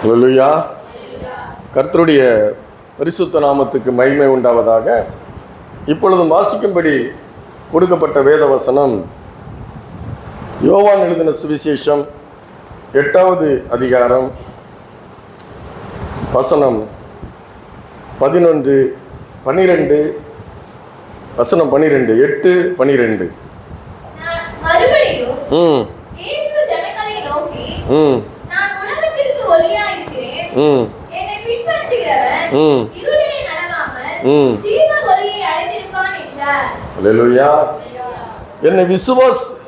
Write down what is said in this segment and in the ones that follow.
அல்லேலூயா. கர்த்தருடைய பரிசுத்த நாமத்துக்கு மகிமை உண்டாவதாக. இப்பொழுதும் வாசிக்கும்படி கொடுக்கப்பட்ட வேத வசனம் யோவான் எழுதின சுவிசேஷம் 8வது அதிகாரம் வசனம் 11, 12, வசனம் 12, 8, 12.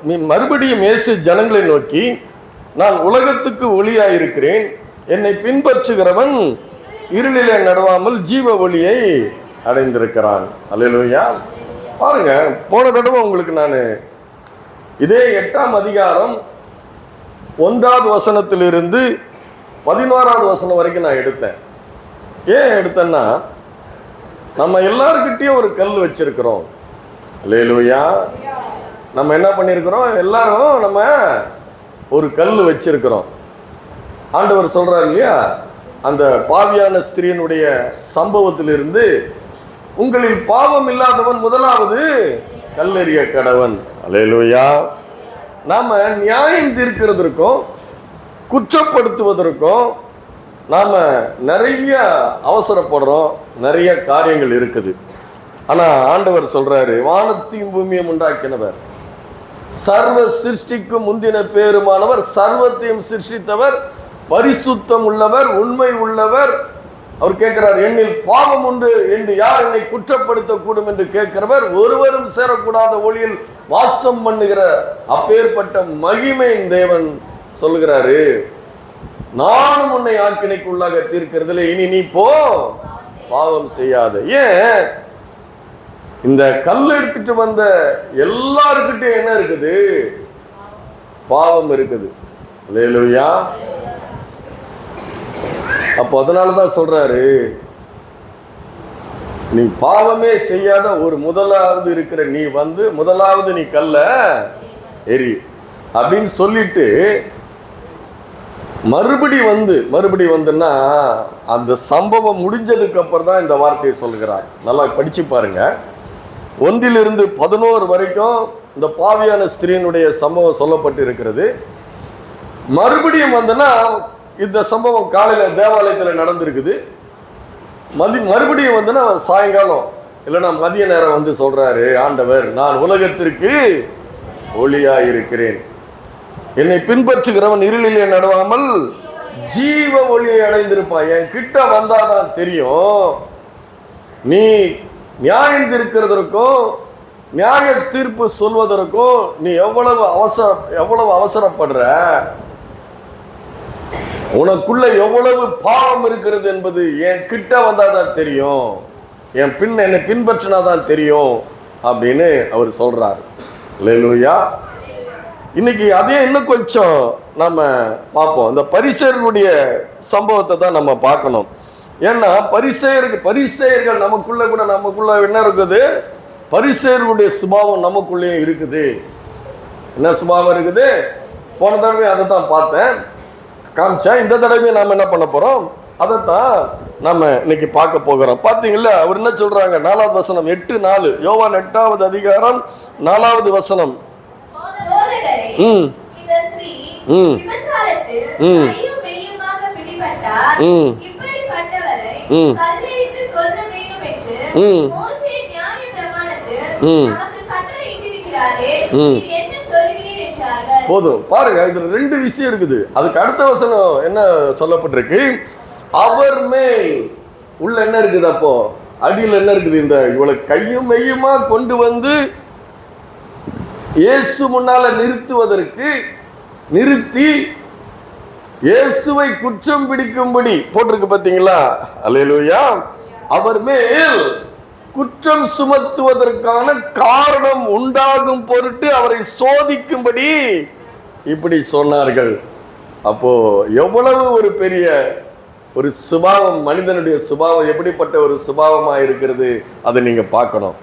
என்னை மறுபடியும் இயேசு ஜனங்களை நோக்கி, நான் உலகத்துக்கு ஒளியாயிருக்கிறேன், என்னை பின்பற்றுகிறவன் இருளிலே நடவாமல் ஜீவ ஒளியை அடைந்திருக்கிறான். அல்லேலூயா. பாருங்க, போன தடவை உங்களுக்கு நான் இதே 8ஆம் அதிகாரம் 1வது வசனத்திலிருந்து 11வது வசனம் வரைக்கும் நான் எடுத்தேன். ஏன் எடுத்தேன்னா, நம்ம எல்லாருக்கிட்டையும் ஒரு கல் வச்சிருக்கிறோம். அல்லேலூயா. நம்ம என்ன பண்ணியிருக்கிறோம்? எல்லாரும் நம்ம ஒரு கல் வச்சிருக்கிறோம். ஆண்டவர் சொல்றாரு இல்லையா, அந்த பாவியான ஸ்திரீனுடைய சம்பவத்திலிருந்து, உங்களில் பாவம் இல்லாதவன் முதலாவது கல்லெறிய கடவன். அல்லேலூயா. நாம நியாயம் தீர்க்கிறதற்கும் குற்றப்படுத்துவதற்கும் நாம நிறைய அவசரப்படுறோம், நிறைய காரியங்கள் இருக்குது. ஆனா ஆண்டவர் சொல்றாரு, வானத்தையும் பூமியும் உண்டாக்கினவர், சர்வ சிருஷ்டிக்கும் முந்தின பேருமானவர், சர்வத்தையும் சிருஷ்டித்தவர், பரிசுத்தம் உள்ளவர், உண்மை உள்ளவர். அவர் கேட்கிறார், என்னில் பாவம் உண்டு என்று யார் என்னை குற்றப்படுத்தக்கூடும் என்று கேட்கிறவர், ஒருவரும் சேரக்கூடாத ஒளியில் வாசம் பண்ணுகிற அப்பேற்பட்ட மகிமையின் தேவன் சொல்லுகிறாரு, நானும் உன்னை ஆக்கினைக்கு உள்ளாக தீர்க்கிறதுல இனி நீ போ, பாவம் செய்யாத. ஏன்? இந்த கல் எடுத்துட்டு வந்த எல்லாருக்கிட்டையும் என்ன இருக்குது? பாவம் இருக்குது. அல்லேலூயா. அப்போ அதனாலதான் சொல்றாரு, நீ பாவமே செய்யாத ஒரு முதலாவது இருக்கிற நீ வந்து முதலாவது நீ கல்ல எரி அப்படின்னு சொல்லிட்டு மறுபடி வந்துன்னா அந்த சம்பவம் முடிஞ்சதுக்கு அப்புறம் தான் இந்த வார்த்தையை சொல்கிறார். நல்லா படிச்சு பாருங்க. 1 to 11 வரைக்கும் இந்த பாவியான ஸ்திரீனுடைய சம்பவம் சொல்லப்பட்டு இருக்கிறது. மறுபடியும் வந்துன்னா இந்த சம்பவம் காலையில தேவாலயத்தில் நடந்திருக்குது. மறுபடியும் வந்துன்னா சாயங்காலம் இல்லைன்னா மதிய நேரம் வந்து சொல்றாரு ஆண்டவர், நான் உலகத்திற்கு ஒளியா இருக்கிறேன், என்னை பின்பற்றுகிறவன் இருளிலே நடவாமல் ஜீவ ஒளியை அடைந்திருப்பான். என் கிட்ட வந்தாதான் தெரியும் நீ நியாயம் தீர்க்கிறதற்கும் நியாய தீர்ப்பு சொல்வதற்கும் நீ எவ்வளவு அவசரப்படுற, உனக்குள்ள எவ்வளவு பாவம் இருக்கிறது என்பது என் கிட்ட வந்தாதான் தெரியும், என்னை பின்பற்றினாதான் தெரியும் அப்படின்னு அவர் சொல்றாரு. அல்லேலூயா. இன்னைக்கு அதே இன்னும் கொஞ்சம் நம்ம பார்ப்போம். இந்த பரிசேயர்களுடைய சம்பவத்தை தான் நம்ம பார்க்கணும். ஏன்னா பரிசேயர்கள் நமக்குள்ள என்ன இருக்குது? பரிசேயர்களுடைய சுபாவம் நமக்குள்ளேயும் இருக்குது. என்ன சுபாவம் இருக்குது? போன தடவை அதை தான் பார்த்தேன், காமிச்சேன். இந்த தடவை நாம என்ன பண்ண போறோம்? அதைத்தான் நம்ம இன்னைக்கு பார்க்க போகிறோம். பார்த்தீங்களா, அவர் என்ன சொல்றாங்க? 4வது வசனம் 8:4, யோவான் 8வது அதிகாரம் 4வது வசனம். போதும் பாருங்க, இதுல 2 விஷயம் இருக்குது. அதுக்கு அடுத்த வசனம் என்ன சொல்லப்பட்டிருக்கு? அவர் மேல் உள்ள என்ன இருக்குது? அப்போ அடியில் என்ன இருக்குது? இந்த இவளை கையும் மெய்யுமா கொண்டு வந்து இயேசு முன்னால நிறுத்தி இயேசுவை குற்றம் பிடிக்கும்படி போட்டிருக்கு. பார்த்தீங்களா? அல்லேலூயா. அவர் மேல் குற்றம் சுமத்துவதற்கான காரணம் உண்டாகும் பொருட்டு அவரை சோதிக்கும்படி இப்படி சொன்னார்கள். அப்போ எவ்வளவு ஒரு பெரிய ஒரு சுபாவம், மனிதனுடைய சுபாவம் எப்படிப்பட்ட ஒரு சுபாவமா இருக்கிறது, அதை நீங்க பார்க்கணும்.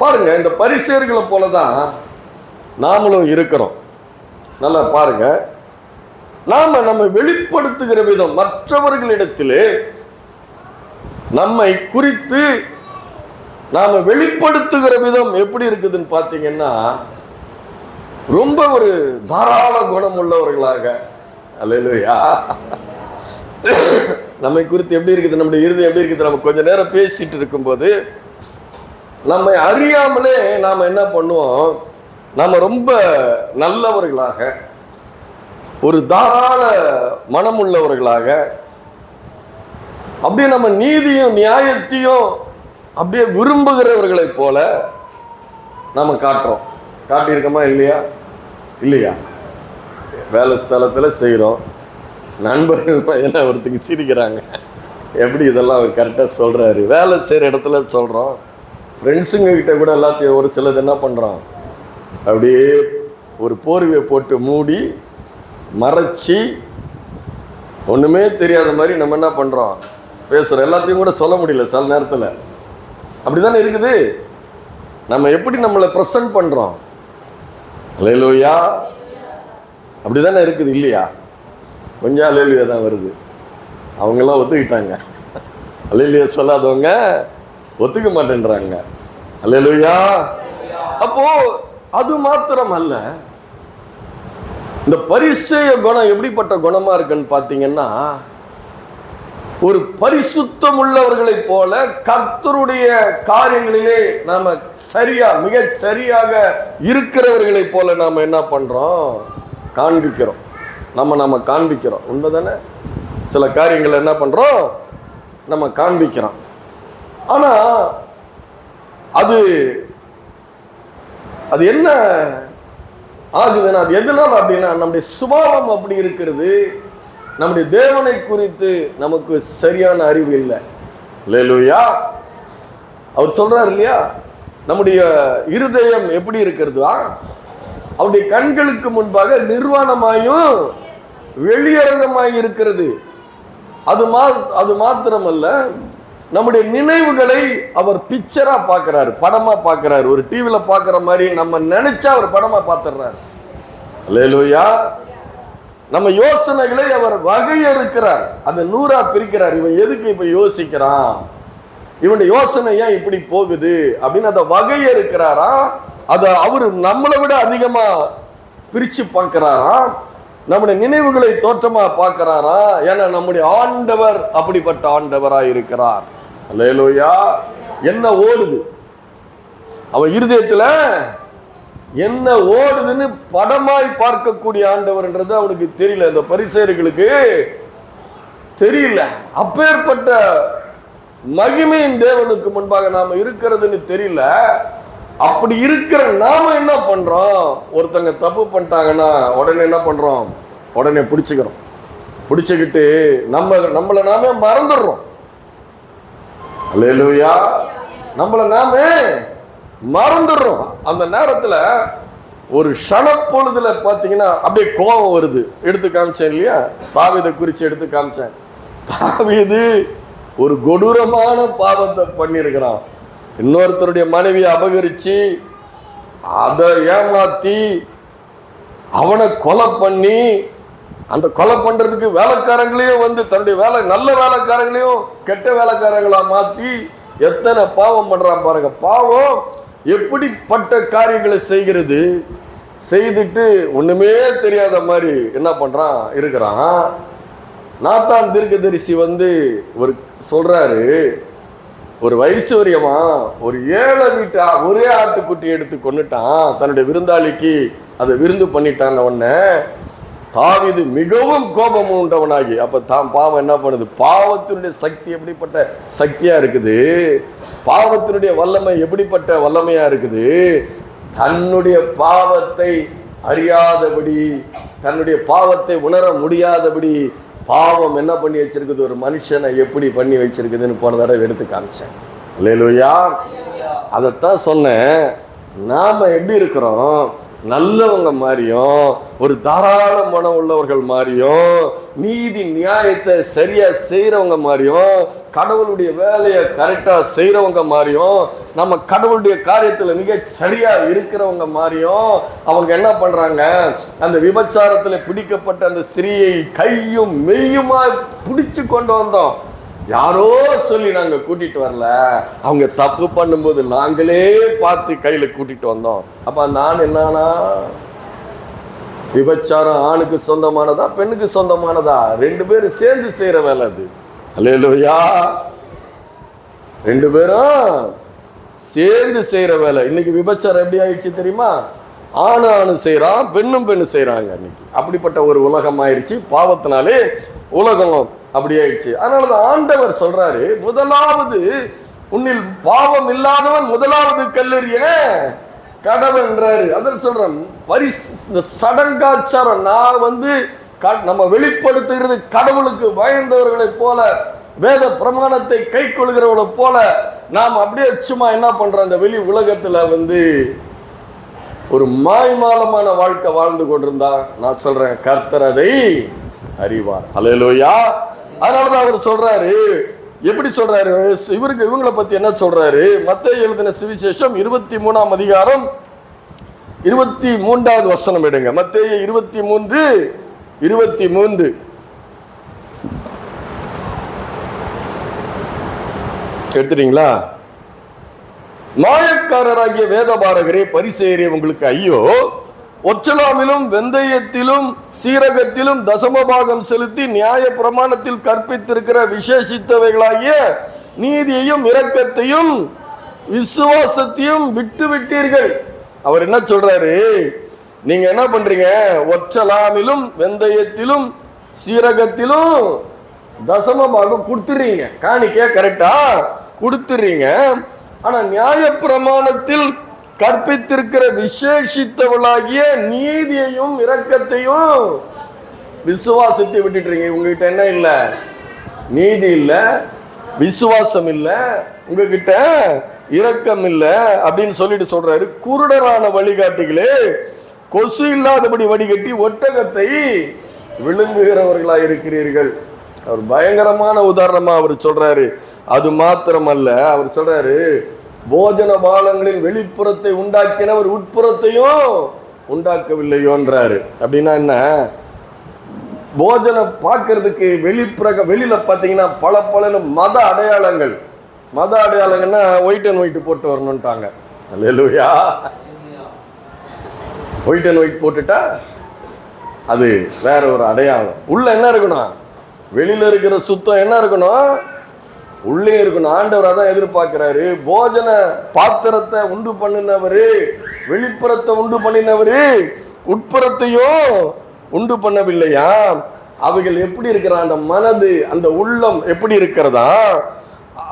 பாருங்க, இந்த பரிசேயர்களை போலதான் நாமளும் இருக்கிறோம். நல்லா பாருங்க, நம்ம வெளிப்படுத்துகிற விதம், மற்றவர்களிடத்திலே நம்மை குறித்து நாம வெளிப்படுத்துகிற விதம் எப்படி இருக்குதுன்னு பார்த்தீங்கன்னா, ரொம்ப ஒரு தாராள குணம் உள்ளவர்களாக. அல்லேலூயா. நம்மை குறித்து எப்படி இருக்குது, நம்முடைய இருதயம் எப்படி இருக்குது, நம்ம கொஞ்ச நேரம் பேசிட்டு இருக்கும்போது நம்மை அறியாமலே நாம் என்ன பண்ணுவோம், நாம் ரொம்ப நல்லவர்களாக, ஒரு தாராள மனமுள்ளவர்களாக, அப்படியே நம்ம நீதியும் நியாயத்தையும் அப்படியே விரும்புகிறவர்களை போல நம்ம காட்டுறோம். காட்டியிருக்கோமா இல்லையா? இல்லையா? வேலை ஸ்தலத்தில் செய்கிறோம், நண்பர்கள் என்ன ஒருத்தருக்கு சிரிக்கிறாங்க, எப்படி இதெல்லாம் அவர் கரெக்டாக சொல்கிறாரு. வேலை செய்கிற இடத்துல சொல்கிறோம், ஃப்ரெண்ட்ஸுங்க கிட்ட கூட எல்லாத்தையும் ஒரு சிலது என்ன பண்ணுறோம், அப்படியே ஒரு போர்வையை போட்டு மூடி மறைச்சி ஒன்றுமே தெரியாத மாதிரி நம்ம என்ன பண்ணுறோம், பேசுகிறோம். எல்லாத்தையும் கூட சொல்ல முடியல சில நேரத்தில். அப்படி தானே இருக்குது. நம்ம எப்படி நம்மளை ப்ரெசன்ட் பண்ணுறோம். அல்லேலூயா. அப்படி தானே இருக்குது இல்லையா? கொஞ்சம் அல்லேலூயா தான் வருது. அவங்கெல்லாம் ஒத்துக்கிட்டாங்க. அல்லேலூயா சொல்லாதவங்க ஒத்துக்க மாட்டேன்றாங்க. அல்லேலூயா. அப்போ அது மாத்திரம் அல்ல, இந்த பரிசேய குணம் எப்படிப்பட்ட குணமா இருக்குன்னு பார்த்தீங்கன்னா, ஒரு பரிசுத்தம் உள்ளவர்களை போல கர்த்தருடைய காரியங்களிலே நாம மிக சரியாக இருக்கிறவர்களை போல நாம என்ன பண்றோம், காண்பிக்கிறோம். நம்ம காண்பிக்கிறோம். உண்மைதானே? சில காரியங்களை என்ன பண்றோம், நம்ம காண்பிக்கிறோம். ஆனா அது என்ன ஆகுதுன்னா, அது எதனால அப்படின்னா, நம்முடைய சுபாவம் அப்படி இருக்கிறது. நம்முடைய தேவனை குறித்து நமக்கு சரியான அறிவு இல்லை. அல்லேலூயா. அவர் சொல்றார் இல்லையா, நம்முடைய இருதயம் எப்படி இருக்கிறது, அவருடைய கண்களுக்கு முன்பாக நிர்வாணமாயும் வெளியரங்கமாய் இருக்கிறது. அது மாத்திரமல்ல, நம்முடைய நினைவுகளை அவர் பிக்சரா பார்க்கிறார், படமா பார்க்கிறார். ஒரு டிவியில பார்க்கிற மாதிரி நம்ம நினைச்சா அவர் படமா பார்த்துடுறார். அல்லேலூயா. நம்ம யோசனைகளை அவர் வகையறுக்கிறார், அதை 100ஆ பிரிக்கிறார். இவன் எதுக்கு இப்ப யோசிக்கிறான், இவனுடைய யோசனை ஏன் இப்படி போகுது அப்படின்னு அதை வகையறுக்கிறாரா. அதை அவரு நம்மளை விட அதிகமா பிரிச்சு பார்க்கிறாரா, நம்முடைய நினைவுகளை தோற்றமா பார்க்கிறாரா. ஏன்னா நம்முடைய ஆண்டவர் அப்படிப்பட்ட ஆண்டவரா இருக்கிறார். அல்லேலூயா. என்ன ஓடுது அவன் இருதயத்துல, என்ன ஓடுதுன்னு படமாய் பார்க்கக்கூடிய ஆண்டவர்ன்றது அவனுக்கு தெரியல. இந்த பரிசேயர்களுக்கு தெரியல. அப்பேற்பட்ட மகிமையின் தேவனுக்கு முன்பாக நாம இருக்கிறதுன்னு தெரியல. அப்படி இருக்கிற நாம என்ன பண்றோம், ஒருத்தங்க தப்பு பண்ணிட்டாங்கன்னா உடனே என்ன பண்றோம், உடனே பிடிச்சுக்கிட்டு நம்மளை நாமே மறந்துடுறோம். அல்லேலூயா. நம்மளை நாமே மறந்துடுறோம். அந்த நேரத்துல ஒரு க்ஷணப்பொழுதுல பாத்தீங்கன்னா அப்படியே கோபம் வருது. எடுத்து காமிச்சேன் இல்லையா, தாவீதை குறிச்சு எடுத்து காமிச்சேன். தாவீது ஒரு கொடூரமான பாவத்தை பண்ணியிருக்கிறான். இன்னொருத்தருடைய மனைவியை அபகரிச்சு அதை ஏமாத்தி அவனை கொலை பண்ணி, அந்த கொலை பண்றதுக்கு வேலைக்காரங்களையும் தன்னுடைய நல்ல வேலைக்காரங்களையும் கெட்ட வேலைக்காரங்களா மாத்தி எத்தனை பாவம் பண்றான் பாருங்க. பாவம் எப்படிப்பட்ட காரியங்களை செய்துட்டு ஒண்ணுமே தெரியாத மாதிரி என்ன பண்றான் இருக்கிறான். நாத்தான் தீர்க்கதரிசி ஒரு சொல்றாரு, ஒரு வைசூரியமா ஒரு ஏழை வீட்டா ஒரே ஆட்டுக்குட்டி எடுத்து கொண்டுட்டான், தன்னுடைய விருந்தாளிக்கு அதை விருந்து பண்ணிட்டான். உடனே தாவீது மிகவும் கோபம் உண்டவனாகி, அப்ப தான் பாவம் என்ன பண்ணுது, பாவத்தினுடைய சக்தி எப்படிப்பட்ட சக்தியா இருக்குது, பாவத்தினுடைய வல்லமை எப்படிப்பட்ட வல்லமையா இருக்குது. தன்னுடைய பாவத்தை அறியாதபடி, தன்னுடைய பாவத்தை உணர முடியாதபடி பாவம் என்ன பண்ணி வச்சிருக்குது, ஒரு மனுஷனை எப்படி பண்ணி வச்சிருக்குதுன்னு போன தடவை எடுத்து காமிச்சேன். அல்லேலூயா. அதைத்தான் சொன்னேன். நாம எப்படி இருக்கிறோம், நல்லவங்க மாதிரியும் ஒரு தாராள மனம் உள்ளவர்கள் மாதிரியும் நீதி நியாயத்தை சரியா செய்யறவங்க மாதிரியும் கடவுளுடைய வேலையை கரெக்டா செய்யறவங்க மாதிரியும் நம்ம கடவுளுடைய காரியத்துல மிக சரியா இருக்கிறவங்க மாதிரியும் அவங்க என்ன பண்றாங்க, அந்த விபச்சாரத்துல பிடிக்கப்பட்ட அந்த ஸ்திரீயை கையும் மெய்யுமா பிடிச்சு கொண்டு வந்தோம். யாரோ சொல்லி நாங்க கூட்டிட்டு வரல, அவங்க தப்பு பண்ணும்போது நாங்களே பார்த்து கையில கூட்டிட்டு வந்தோம். அப்ப அந்த ஆண் என்னன்னா, விபச்சாரம் ஆணுக்கு சொந்தமானதா பெண்ணுக்கு சொந்தமானதா? ரெண்டு பேரும் சேர்ந்து செய்யற வேலை அது. அல்லேலூயா. ரெண்டு பேரும் சேர்ந்து செய்யற வேலை. இன்னைக்கு விபச்சாரம் எப்படி ஆயிடுச்சு தெரியுமா? ஆணு செய்யறான், பெண்ணும் பெண்ணு செய்யறாங்க. இன்னைக்கு அப்படிப்பட்ட ஒரு உலகம் ஆயிடுச்சு. பாவத்தினாலே உலகம் அப்படி ஆயிடுச்சு. அதனாலதான் ஆண்டவர் சொல்றாரு, முதலாவது உன்னில் பாவம் இல்லாதவன் முதலாவது கல்லெறிய கடவுள்ன்றாரு. அதில் சொல்றேன், இந்த சடங்காச்சாரம் நான் நம்ம வெளிப்படுத்துகிறது கடவுளுக்கு பயந்தவர்களை போல, வேத பிரமாணத்தை கை கொள்கிறவர்களை போல நாம் அப்படியே சும்மா என்ன பண்றோம், இந்த வெளி உலகத்துல ஒரு மாய்மாலமான வாழ்க்கை வாழ்ந்து கொண்டிருந்தா நான் சொல்றேன், கர்த்தர் அதை அறிவார். அல்லேலூயா. அதனாலதான் அவர் சொல்றாரு, எப்படி சொல்றாரு, இவங்களை பத்தி என்ன சொல்றாரு? மத்தேயு எழுதின சுவிசேஷம் 23ஆம் அதிகாரம் 23வது வசனம் எடுங்க. மத்தேயு 23 எடுத்துட்டீங்களா? மாயக்காரராகிய வேதபாரகரே, பரிசேயரே, உங்களுக்கு ஐயோ! ஒச்சலாமிலும் வெந்தயத்திலும் சீரகத்திலும் தசமபாகம் செலுத்தி நியாய பிரமாணத்தில் கற்பித்திருக்கிற விசேஷித்தவைகளாகிய நீதியையும் இரக்கத்தையும் விசுவாசத்தையும் விட்டு விட்டீர்கள். அவர் என்ன சொல்றாரு, நீங்க என்ன பண்றீங்க? ஒச்சலாமிலும் வெந்தயத்திலும் சீரகத்திலும் தசமபாகம் கொடுத்துறீங்க, காணிக்க கரெக்டா கொடுத்துறீங்க. ஆனா நியாய பிரமாணத்தில் கற்பித்திருக்கிற விசேஷித்தவளாகிய நீதியையும் இரக்கத்தையும் விசுவாசத்தை விட்டுட்டீங்க. உங்ககிட்ட என்ன இல்ல? நீதி இல்ல, விசுவாசம் இல்ல, உங்ககிட்ட இரக்கம் இல்ல அப்படின்னு சொல்லிட்டு சொல்றாரு. குருடரான வழிகாட்டிகளே, கொசு இல்லாதபடி வடிகட்டி ஒட்டகத்தை விழுங்குகிறவர்களா இருக்கிறீர்கள். அவர் பயங்கரமான உதாரணமா அவர் சொல்றாரு. அது மாத்திரமல்ல, அவர் சொல்றாரு, போஜன பாலங்களின் வெளிப்புறத்தை உண்டாக்கினவர் உட்புறத்தையும் உண்டாக்கவில்லையோன்றாரு. அப்படின்னா என்ன? போஜனை பார்க்கறதுக்கு வெளியில பார்த்தீங்கன்னா பல மத அடையாளங்கள்னா ஒயிட் அண்ட் ஒயிட் போட்டு வரணும்ட்டாங்க. அல்லேலூயா. ஒயிட் அண்ட் ஒயிட் போட்டுட்டா அது வேற ஒரு அடையாளம். உள்ள என்ன இருக்கணும்? வெளியில இருக்கிற சுத்தம் என்ன இருக்கணும்? உள்ளே இருக்கணும். ஆண்டவர் அதான் எதிர்பார்க்கிறாரு. போஜன பாத்திரத்தை உண்டு பண்ணினவரு, வெளிப்புறத்தை உண்டு பண்ணினவரு, உட்புறத்தையும் உண்டு பண்ணவில்லையா? அவைகள் எப்படி இருக்கிற அந்த மனது, அந்த உள்ளம் எப்படி இருக்கிறதா?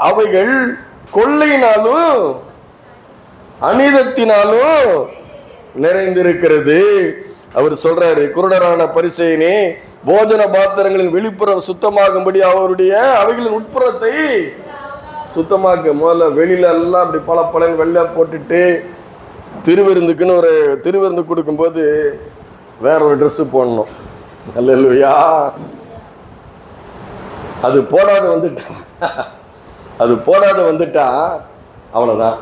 அவைகள் கொள்ளையினாலும் அநீதத்தினாலும் நிறைந்திருக்கிறது. அவர் சொல்றாரு, குருடரான பரிசேயனே, போஜன பாத்திரங்களின் வெளிப்புறம் சுத்தமாகும்படி அவைகளின் உட்புறத்தை சுத்தமாக்க. முதல்ல வெளியில எல்லாம் அப்படி பல வெள்ளை போட்டுட்டு திருவிருந்துக்குன்னு ஒரு திருவிருந்து கொடுக்கும்போது வேற ஒரு ட்ரெஸ் போடணும். அல்லேலூயா. அது போடாத வந்துட்டா அவ்வளவுதான்.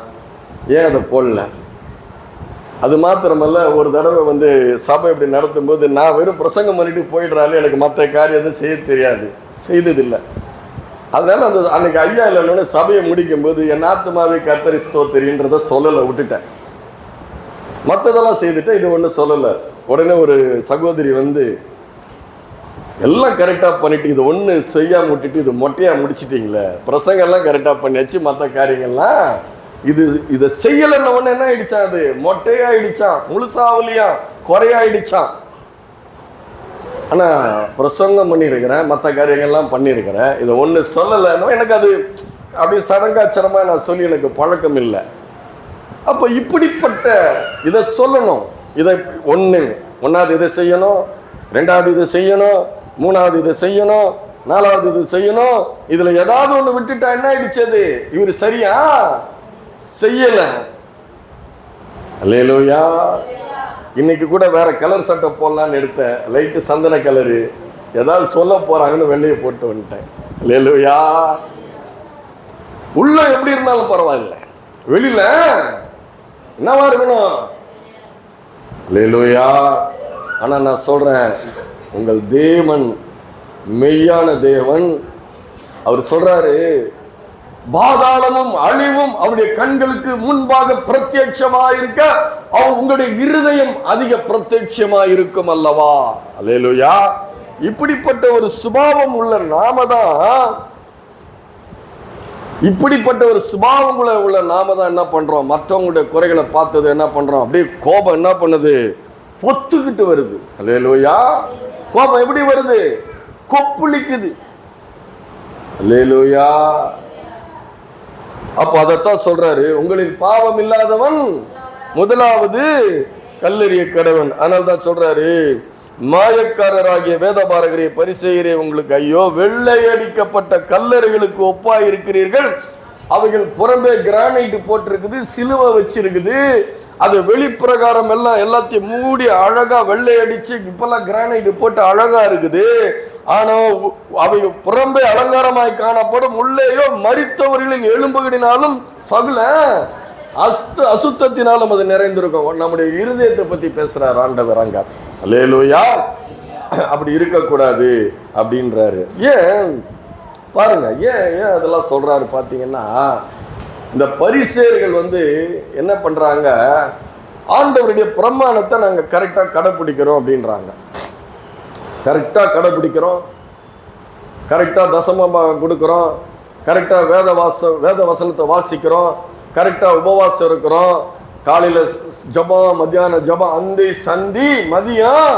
ஏன் அதை போடல? அது மாத்திரமல்ல, ஒரு தடவை சபை இப்படி நடத்தும் போது நான் வெறும் பிரசங்கம் பண்ணிட்டு போயிடுறாலும் எனக்கு மற்ற காரியம் எதுவும் செய்ய தெரியாது, செய்ததில்லை. அதனால அன்னைக்கு ஐயா இல்லைன்னு சபையை முடிக்கும் போது என் ஆத்துமாவை கர்த்தரை ஸ்தோத்திரின்றத சொல்லலை, விட்டுட்டேன். மற்றதெல்லாம் செய்துட்டேன், இது ஒன்றும் சொல்லலை. உடனே ஒரு சகோதரி எல்லாம் கரெக்டாக பண்ணிட்டு இது ஒன்று செய்யாம விட்டுட்டு இது மொட்டையாக முடிச்சிட்டிங்களே, பிரசங்கெல்லாம் கரெக்டாக பண்ணியாச்சு, மற்ற காரியங்கள்லாம் இதை செய்யலைன்னு ஒன்று என்ன ஆயிடுச்சான்? அது மொட்டையாயிடுச்சான், முழுசாவலியா குறையாயிடுச்சான். ஆனால் பிரசங்கம் பண்ணியிருக்கிறேன், மற்ற காரியங்கள்லாம் பண்ணியிருக்கிறேன், இதை ஒன்று சொல்லலைன்னு எனக்கு அது அப்படியே சடங்காச்சரமாக நான் சொல்லி எனக்கு பழக்கம் இல்லை. அப்போ இப்படிப்பட்ட இதை சொல்லணும். இதை ஒன்றாவது இதை செய்யணும், ரெண்டாவது இதை செய்யணும், மூணாவது இதை செய்யணும், நாலாவது இது செய்யணும். இதுல ஏதாவது ஒண்ணு விட்டுட்டா என்ன ஆயிடுச்சு? அது இவரு சரியா செய்யல. அல்லேலூயா. இன்னைக்கு கூட வேற கலர் சட்டை போடலான்னு எடுத்தேன், லைட்டு சந்தன கலரு, ஏதாவது சொல்ல போறாங்கன்னு வெள்ளையை போட்டு வந்துட்டேன். அல்லேலூயா. உள்ள எப்படி இருந்தாலும் பரவாயில்ல, வெளியில என்னவா இருக்கணும். அல்லேலூயா. ஆனா நான் சொல்றேன், உங்கள் தேவன் மெய்யான தேவன். அவர் சொல்றாரு, பாதாளமும் அழிவும் அவருடைய கண்களுக்கு முன்பாக பிரத்யட்சமாயிருக்க உங்களுடைய இருதயம் அதிக பிரத்யட்சமாயிருக்கும் அல்லவா. அல்லேலூயா. இப்படிப்பட்ட ஒரு சுபாவம் உள்ள நாம தான், இப்படிப்பட்ட ஒரு சுபாவம் உள்ள நாம தான் என்ன பண்றோம், மற்றவங்களுடைய குறைகளை பார்த்தது என்ன பண்றோம், அப்படியே கோபம் என்ன பண்ணுது, பொத்துக்கிட்டு வருது. அல்லேலூயா. கோபம் எப்படி வருது, கொப்புளிக்குது. அல்லேலூயா. அப்ப அதைத்தான் சொல்றாரு, உங்களில் பாவம் இல்லாதவன் முதலாவது கல்லெறிய கடவன். அதனால தான் சொல்றாரு, மாயக்காரராகிய வேதபாரகரே பரிசேயரே உங்களுக்கு ஐயோ, வெள்ளை அடிக்கப்பட்ட கல்லறைகளுக்கு ஒப்பாய் இருக்கிறீர்கள். அவைகள் புறம்பே கிரானைட் போட்டிருக்குது, சிலுவை வச்சிருக்குது, அது வெளிப்பிரகாரம் எல்லாம் எல்லாத்தையும் மூடி அழகா வெள்ளை அடிச்சு இப்பெல்லாம் கிரானைட் போட்டு அழகா இருக்குது. ஆனா அவை புறம்பே அலங்காரமாய் காணப்படும், உள்ளேயோ மரித்தவர்களின் எலும்புகளினாலும் சகுல அசுத்தத்தினாலும் அது நிறைந்திருக்கும். நம்முடைய இருதயத்தை பத்தி பேசுறார் ஆண்டவர் அங்க. அல்லேலூயா. அப்படி இருக்கக்கூடாது அப்படின்றாரு. ஏன் பாருங்க, ஏன் அதெல்லாம் சொல்றாரு பாத்தீங்கன்னா, இந்த பரிசேயர்கள் என்ன பண்றாங்க, ஆண்டவருடைய பிரமாணத்தை நாங்க கரெக்டா கடைபிடிக்கிறோம் அப்படின்றாங்க. கரெக்டா கடைபிடிக்கிறோம், கரெக்டா தசமமா கொடுக்கிறோம், கரெக்டா வேத வசனத்தை வாசிக்கிறோம், கரெக்டா உபவாசம் இருக்கிறோம், காலையில ஜபம், மத்தியான ஜபம், அந்தி சந்தி மதியம்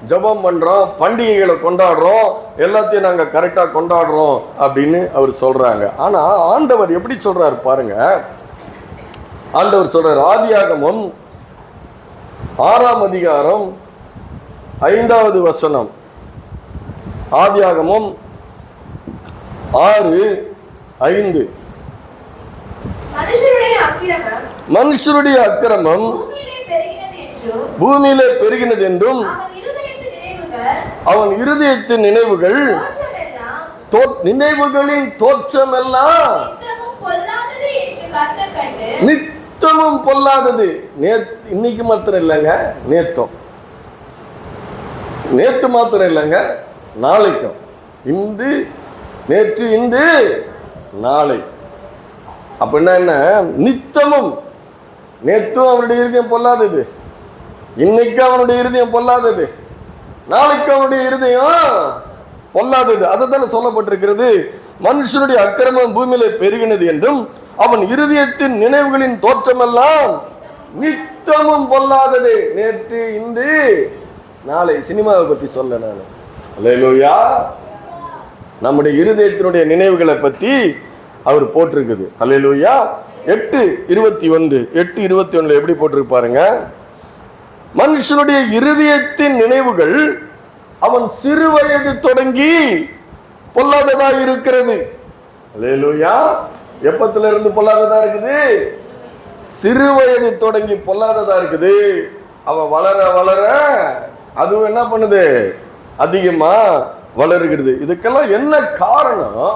ஜபம் பண்றோம், பண்டிகைகளை கொண்டாடுறோம், எல்லாத்தையும் நாங்க கரெக்டா கொண்டாடுறோம் அப்படின்னு அவர் சொல்றாங்க. ஆனா ஆண்டவர் எப்படி சொல்றாரு பாருங்க. ஆண்டவர் சொல்றாரு, ஆதியாகமம் 6ஆம் அதிகாரம் 5வது வசனம். ஆதியாகமம் 6:5. மனுஷருடைய அக்கிரமம் பூமியிலே பெருகினது என்றும் அவன் இருதயத்தின் நினைவுகள் நினைவுகளின் தோற்றம் எல்லாம் நித்தமும் பொல்லாதது. இன்னைக்கு மாத்திரம் இல்லைங்க, நேத்து மாத்திரம் இல்லைங்க, நாளைக்கும். இன்று நேற்று இன்று நாளை அப்படின்னா என்ன, நித்தமும். நேற்றும் அவனுடைய இருதயம் பொல்லாதது, இன்னைக்கு அவனுடைய இருதயம் பொல்லாதது, நாளைக்கு அவனுடைய இருதயம் பொல்லாதது. அதுதானே சொல்லப்பட்டிருக்கிறது, மனுஷனுடைய அக்கிரமம் பூமியில பெருகினது என்றும் அவன் இருதயத்தின் நினைவுகளின் தோற்றமெல்லாம் நித்தமும் பொல்லாதது. நேற்று இன்று நாளை. சினிமாவை பத்தி சொல்ல நான். அல்லேலூயா. நம்முடைய இருதயத்தினுடைய நினைவுகளை பத்தி அவர் போட்டிருக்குது. அல்லேலூயா. 8:21 எப்படி போட்டிருப்பாருங்க, மனுஷனுடைய இருதயத்தின் நினைவுகள் அவன் சிறு வயது தொடங்கி பொல்லாததா இருக்கிறது. அல்லேலூயா. எப்பத்துல இருந்து பொல்லாததா இருக்குது, சிறு வயது தொடங்கி பொல்லாததா இருக்குது. அவன் வளர வளர அதுவும் என்ன பண்ணுது, அதிகமா வளருகிறது. இதுக்கெல்லாம் என்ன காரணம்,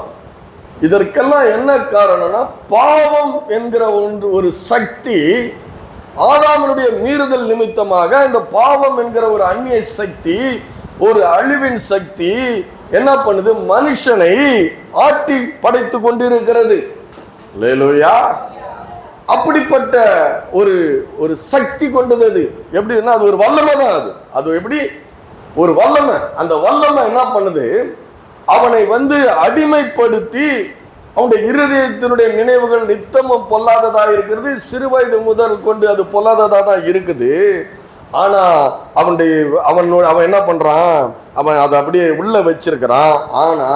இதற்கெல்லாம் என்ன காரணம்னா, பாவம் என்கிற ஒரு சக்தி, ஆதாமனுடைய மீறுதல் நிமித்தமாக இந்த பாவம் என்கிற ஒரு அந்நிய சக்தி, ஒரு அழிவின் சக்தி என்ன பண்ணுது, மனுஷனை ஆட்டி படைத்து கொண்டிருக்கிறது. அல்லேலூயா. அப்படிப்பட்ட ஒரு சக்தி கொண்டது அது. எப்படின்னா அது ஒரு வல்லமை தான். அது எப்படி ஒரு வல்லமை. அந்த வல்லமை என்ன பண்ணுது, அவனை அடிமைப்படுத்தி அவனுடைய இருதயத்தினுடைய நினைவுகள் நித்தமும் பொல்லாததா இருக்கிறது. சிறு வயது முதல் கொண்டு அது பொல்லாததா தான் இருக்குது. ஆனா அவன் என்ன பண்றான், அவன் அதை அப்படியே உள்ள வச்சிருக்கிறான். ஆனா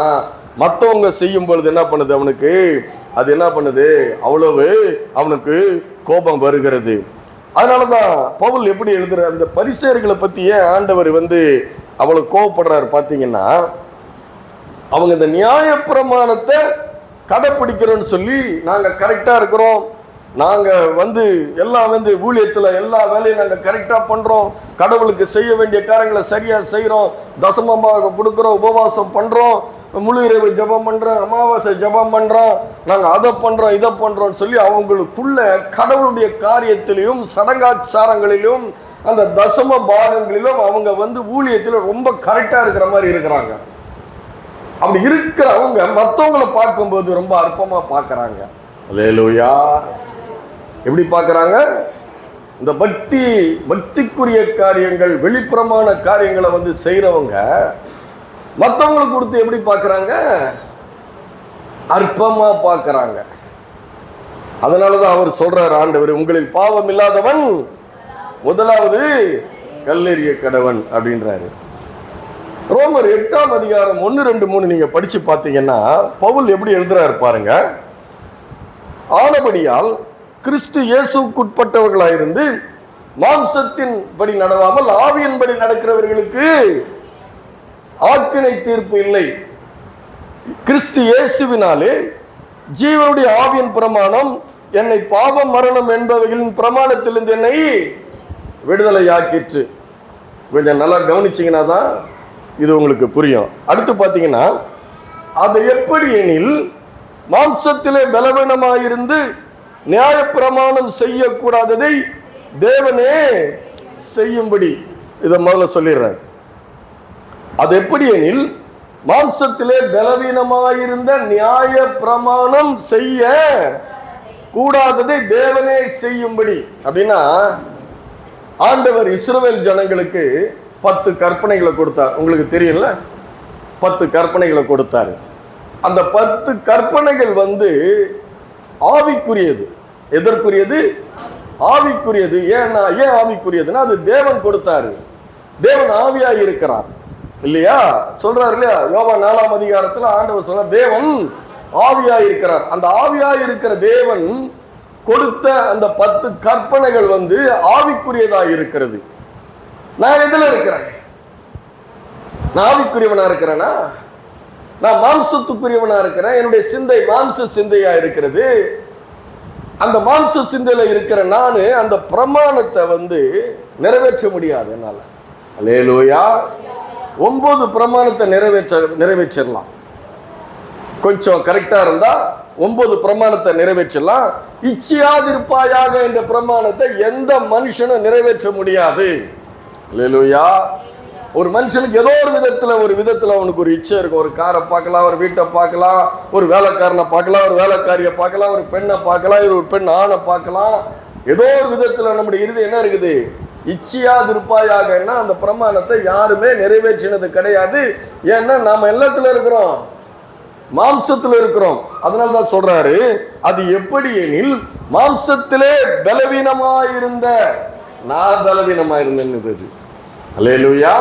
மற்றவங்க செய்யும் பொழுது என்ன பண்ணுது, அவனுக்கு அது என்ன பண்ணுது, அவ்வளவு அவனுக்கு கோபம் வருகிறது. அதனாலதான் பவுல் எப்படி எழுதுற, அந்த பரிசேயர்களை பத்தி ஏன் ஆண்டவர் அவ்வளவு கோபப்படுறாரு பாத்தீங்கன்னா, அவங்க இந்த நியாய பிரமாணத்தை கடைப்பிடிக்கிறோம்னு சொல்லி நாங்க கரெக்டா இருக்கிறோம், நாங்கள் எல்லாம் ஊழியத்தில் எல்லா வேலையும் நாங்கள் கரெக்டாக பண்ணுறோம், கடவுளுக்கு செய்ய வேண்டிய காரியங்களை சரியாக செய்கிறோம், தசமமாக கொடுக்குறோம், உபவாசம் பண்ணுறோம், முழு இரவு ஜபம் பண்ணுறோம், அமாவாசை ஜபம் பண்ணுறோம், நாங்கள் அதை பண்ணுறோம் இதை பண்ணுறோம்னு சொல்லி அவங்களுக்குள்ள கடவுளுடைய காரியத்திலையும் சடங்காச்சாரங்களிலும் அந்த தசம பாகங்களிலும் அவங்க ஊழியத்தில் ரொம்ப கரெக்டாக இருக்கிற மாதிரி இருக்கிறாங்க. அப்படி இருக்கிறவங்க மற்றவங்களை பார்க்கும்போது ரொம்ப அற்பமாக பார்க்குறாங்க. அல்லேலூயா. எப்படி பார்க்குறாங்க? இந்த பக்திக்குரிய காரியங்கள், வெளிப்புறமான காரியங்களை செய்கிறவங்க மற்றவங்களுக்கு கொடுத்து எப்படி பார்க்குறாங்க? அற்பமாக பார்க்குறாங்க. அதனால தான் அவர் சொல்றார், ஆண்டவர் உங்களில் பாவம் இல்லாதவன் முதலாவது கல்லெறிய கடவன் அப்படின்றாரு. ரோமர் 8ஆம் அதிகாரம் 1, 2, 3 நீங்க படிச்சு பார்த்தீங்கன்னா பவுல் எப்படி எழுதுறாரு பாருங்க. ஆனபடியால் கிறிஸ்து இயேசுக்குட்பட்டவர்களாயிருந்து மாம்சத்தின் படி நடவாமல் ஆவியின்படி நடக்கிறவர்களுக்கு ஆக்கினை தீர்ப்பு இல்லை. கிறிஸ்து இயேசுவினாலே ஜீவனுடைய ஆவியின் பிரமாணம் என்னை பாவம் மரணம் என்பவைகளின் பிரமாணத்திலிருந்து என்னை விடுதலை ஆக்கிற்று. கொஞ்சம் நல்லா கவனிச்சிங்கன்னா தான் இது உங்களுக்கு புரியும். அடுத்து பார்த்தீங்கன்னா, அது எப்படி எனில் மாம்சத்திலே பலவீனமாயிருந்து நியாயப்பிரமாணம் செய்யக்கூடாததை தேவனே செய்யும்படி. இதை முதல்ல சொல்லிடுறேன். அது எப்படி எனில் மாம்சத்திலே பலவீனமாயிருந்த நியாய பிரமாணம் செய்ய கூடாததை தேவனே செய்யும்படி. அப்படின்னா ஆண்டவர் இஸ்ரவேல் ஜனங்களுக்கு 10 கற்பனைகளை கொடுத்தார். உங்களுக்கு தெரியும்ல, 10 கற்பனைகளை கொடுத்தாரு. அந்த 10 கற்பனைகள் ஆவிக்குரியது. எதற்குரியது? ஆவிக்குரியது. ஏன் ஆவிக்குரியதுன்னா அது தேவன் கொடுத்தாரு. தேவன் ஆவியாய் இருக்கிறார் இல்லையா? சொல்றாரு இல்லையா? யோவான் 4ஆம் அதிகாரத்துல ஆண்டவர் சொல்ற, தேவன் ஆவியாய் இருக்கிறார். அந்த ஆவியாய் இருக்கிற தேவன் கொடுத்த அந்த 10 கற்பனைகள் ஆவிக்குரியதாய் இருக்கிறது. நான் எதுல இருக்கிறேன்? நான் ஆவிக்குரியவனா இருக்கிறேனா? நான் மாம்சத்துக்குரியவனா இருக்கிறேன். என்னுடைய சிந்தை மாம்ச சிந்தையா இருக்கிறது. அந்த மாம்ச சிந்தையில இருக்கிற நானு அந்த பிரமாணத்தை நிறைவேற்ற முடியாது என்னால. அல்லேலூயா. 9 பிரமாணத்தை நிறைவேற்றலாம். கொஞ்சம் கரெக்டா இருந்தா 9 பிரமாணத்தை நிறைவேற்றலாம். இச்சையாதிருப்பாயாக என்ற பிரமாணத்தை எந்த மனுஷனும் நிறைவேற்ற முடியாது. அல்லேலூயா. ஒரு மனுஷனுக்கு ஏதோ ஒரு விதத்துல அவனுக்கு ஒரு இச்சை இருக்கும். ஒரு காரை பார்க்கலாம், ஒரு வீட்டை பார்க்கலாம், ஒரு வேலைக்காரனை பார்க்கலாம், ஒரு வேலைக்காரியை பார்க்கலாம், ஒரு பெண்ணை பார்க்கலாம், ஒரு பெண் ஆணை பார்க்கலாம். ஏதோ ஒரு விதத்துல நம்முடைய இறுதி என்ன இருக்குது? இச்சையாதிருப்பாயாகன்னா அந்த பிரமாணத்தை யாருமே நிறைவேற்றினது கிடையாது. ஏன்னா நாம எல்லாத்துல இருக்கிறோம், மாம்சத்துல இருக்கிறோம். அதனாலதான் சொல்றாரு, அது எப்படி எனில் மாம்சத்திலே பலவீனமாயிருந்த நான் பலவீனமாயிருந்தேன். அல்லேலூயா.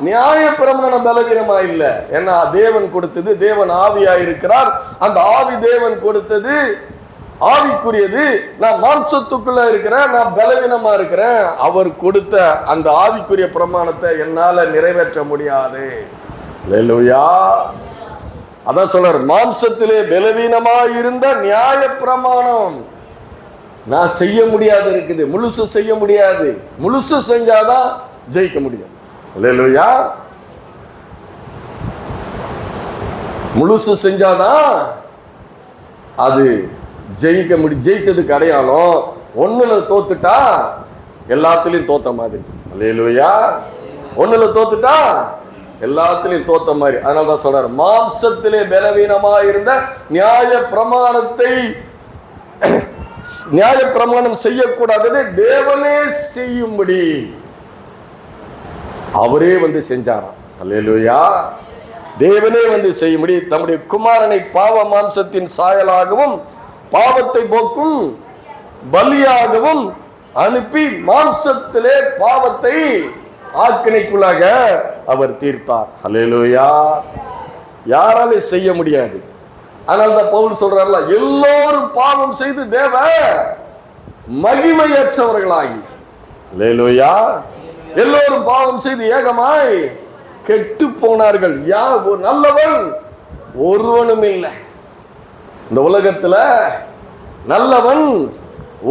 நியாய பிரமாண பலவீனமா இல்ல. ஏன்னா தேவன் கொடுத்தது, தேவன் ஆவியா இருக்கிறார். அந்த ஆவி தேவன் கொடுத்தது ஆவிக்குரியது. நான் மாம்சத்துக்குள்ள இருக்கிறேன், நான் பலவீனமா இருக்கிறேன். அவர் கொடுத்த அந்த ஆவிக்குரிய பிரமாணத்தை என்னால நிறைவேற்ற முடியாது. அல்லேலூயா. அதான் சொல்றார், மாம்சத்திலே பலவீனமாயிருந்த நியாய பிரமாணம் நான் செய்ய முடியாது இருக்குது. முழுசு செய்ய முடியாது. முழுசு செஞ்சாதான் ஜெயிக்க முடியும். அல்லேலூயா. முழுசு செஞ்சாதான் அது ஜெயிக்க முடியும். ஜெயித்ததுக்கு அடையாளம் ஒண்ணுல தோத்துட்டா எல்லாத்துலயும் தோத்த மாதிரி. அல்லேலூயா. ஒண்ணுல தோத்துட்டா எல்லாத்துலயும் தோத்த மாதிரி. அதனாலதான் சொல்றாரு, மாம்சத்திலே பலவீனமா இருந்த நியாய பிரமாணம் செய்யக்கூடாததை தேவனே செய்யும்படி அவரே செஞ்சாராம். அல்லேலூயா. தேவனே செய்யும்படி தம்முடைய குமாரனை பாவ மாம்சத்தின் சாயலாகவும் பாவத்தை போக்கும் பலியாகவும் அனுப்பி மாம்சத்திலே பாவத்தை ஆக்கினைக்குள்ளாக அவர் தீர்த்தார். அல்லேலூயா. யாராலே செய்ய முடியாது. அதனால்தான் பவுல் சொல்றாருல, எல்லோரும் பாவம் செய்து தேவ மகிமையற்றவர்களாகி. அல்லேலூயா. எல்லோரும் பாவம் செய்து ஏகமாய் கெட்டு போனார்கள். நல்லவன் ஒருவனும் இல்லை. இந்த உலகத்துல நல்லவன்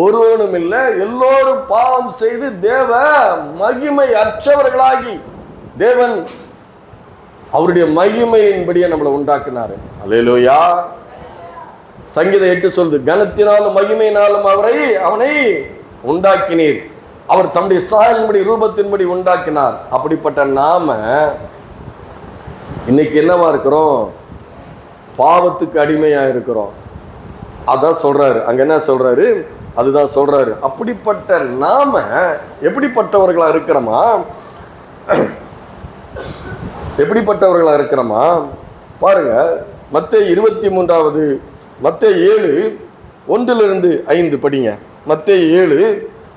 ஒருவனும் இல்லை, எல்லோரும் பாவம் செய்து தேவ மகிமை அற்றவர்களாகி தேவன் அவருடைய மகிமையின்படியே நம்மளை உண்டாக்குனாரு. அல்லேலூயா. சங்கீதம் 8 சொல்லுது, கனத்தினாலும் மகிமையினாலும் அவனை உண்டாக்கினீர், அவர் தம்முடைய சாயலின்படி ரூபத்தின்படி உண்டாக்கினார். அப்படிப்பட்ட நாம இன்னைக்கு என்னவா இருக்கிறோம்? பாவத்துக்கு அடிமையா இருக்கிறோம். அதான் சொல்றாரு அங்க. என்ன சொல்றாரு? அதுதான் சொல்றாரு. அப்படிப்பட்ட நாம எப்படிப்பட்டவர்களா இருக்கிறோமா? எப்படிப்பட்டவர்களா இருக்கிறோமா பாருங்க. மத்தேயு 23 மத்தேயு 7:1-5 படிங்க. மத்தேயு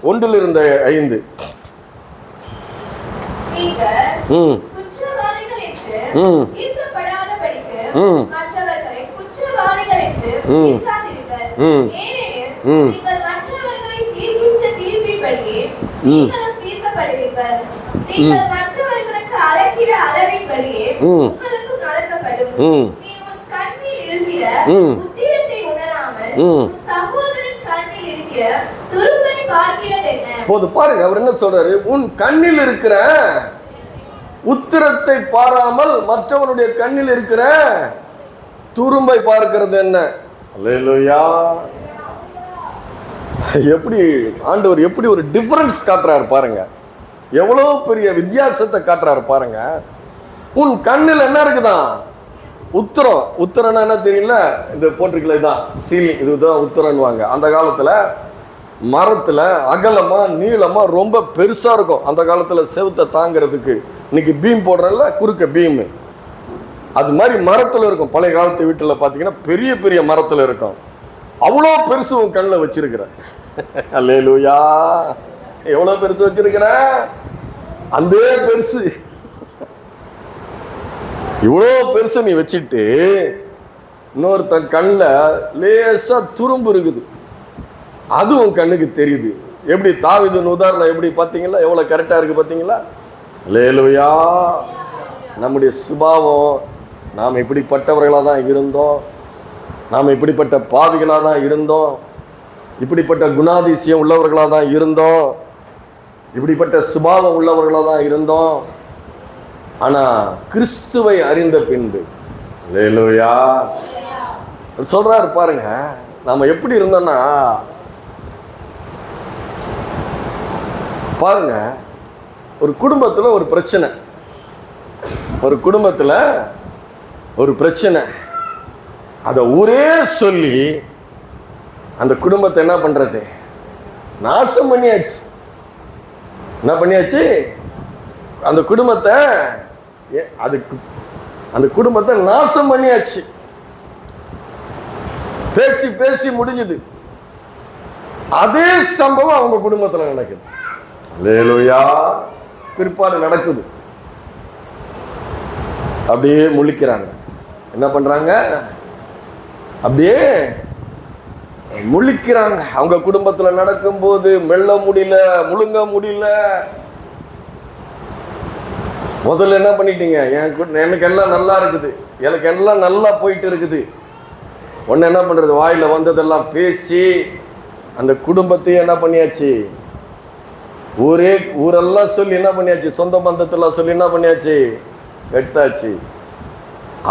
7:1-5. போது பாருங்க, அவர் என்ன சொல்றாரு? உன் கண்ணில் இருக்கிற உத்திரத்தை பாராமல் மற்றவனுடைய கண்ணில் இருக்கிற துரும்பை பார்க்கிறது என்ன? அல்லேலூயா. எப்படி ஆண்டவர் எப்படி ஒரு டிஃபரன்ஸ் காட்டுறாரு பாருங்க, எவ்வளவு பெரிய வித்தியாசத்தை காட்டுறாரு பாருங்க. உன் கண்ணில் என்ன இருக்குதான்? உத்திரம். உத்திரம்னா என்ன தெரியல? இது போட்டிருக்கல, இதான் சீலிங், இதுதான் உத்திரன்வாங்க. அந்த காலத்துல மரத்துல அகலமா நீளமா ரொம்ப பெருசா இருக்கும். அந்த காலத்துல செவுத்தை தாங்கிறதுக்கு. இன்னைக்கு பீம் போடுறல, குறுக்க பீம், அது மாதிரி மரத்துல இருக்கும். பழைய காலத்து வீட்டுல பாத்தீங்கன்னா பெரிய பெரிய மரத்துல இருக்கும். அவ்வளோ பெருசு உன் கண்ணில் வச்சிருக்கிற. அல்லேலூயா. எவ்வளவு பெருசு வச்சிருக்கிற? அந்த பெருசு, இவ்வளோ பெருசு நீ வச்சுட்டு இன்னொருத்தன் கண்ணில் லேசா துரும்பு இருக்குது, அது உன் கண்ணுக்கு தெரியுது. எப்படி தாவீதின் உதாரணம் எப்படி பார்த்தீங்களா? எவ்வளோ கரெக்டாக இருக்கு பார்த்தீங்களா? அல்லேலூயா. நம்முடைய சுபாவம், நாம் இப்படிப்பட்டவர்களாக தான் இருந்தோம், நாம் இப்படிப்பட்ட பாவிகளாக தான் இருந்தோம், இப்படிப்பட்ட குணாதிசயம் உள்ளவர்களாக தான் இருந்தோம், இப்படிப்பட்ட சுபாவம் உள்ளவர்களாக தான் இருந்தோம். ஆனால் கிறிஸ்துவை அறிந்த பின்பு, அல்லேலூயா, சொல்றாரு பாருங்க, நாம் எப்படி இருந்தோம்னா பாருங்க, ஒரு குடும்பத்தில் ஒரு பிரச்சனை, ஒரு குடும்பத்தில் ஒரு பிரச்சனை, அதை ஊரே சொல்லி அந்த குடும்பத்தை என்ன பண்றது? நாசம் பண்ணியாச்சு. என்ன பண்ணியாச்சு? அந்த குடும்பத்தை அந்த குடும்பத்தை நாசம் பண்ணியாச்சு. பேசி பேசி முடிஞ்சது. அதே சம்பவம் அவங்க குடும்பத்தில் நடக்குது. அல்லேலூயா. பிற்பாடு நடக்குது. அப்படியே முழிக்கிறாங்க. என்ன பண்றாங்க? அப்படியே முழிக்கிறாங்க. அவங்க குடும்பத்தில் நடக்கும்போது மெல்ல முடியல, முழுங்க முடியல. முதல்ல என்ன பண்ணிட்டீங்க? எனக்கு எல்லாம் நல்லா இருக்குது, எனக்கு எல்லாம் நல்லா போயிட்டு இருக்குது. ஒன்று என்ன பண்றது? வாயில வந்ததெல்லாம் பேசி அந்த குடும்பத்தையே என்ன பண்ணியாச்சு? ஊரெல்லாம் சொல்லி என்ன பண்ணியாச்சு? சொந்த பந்தத்தெல்லாம் சொல்லி என்ன பண்ணியாச்சு? வெட்டாச்சு.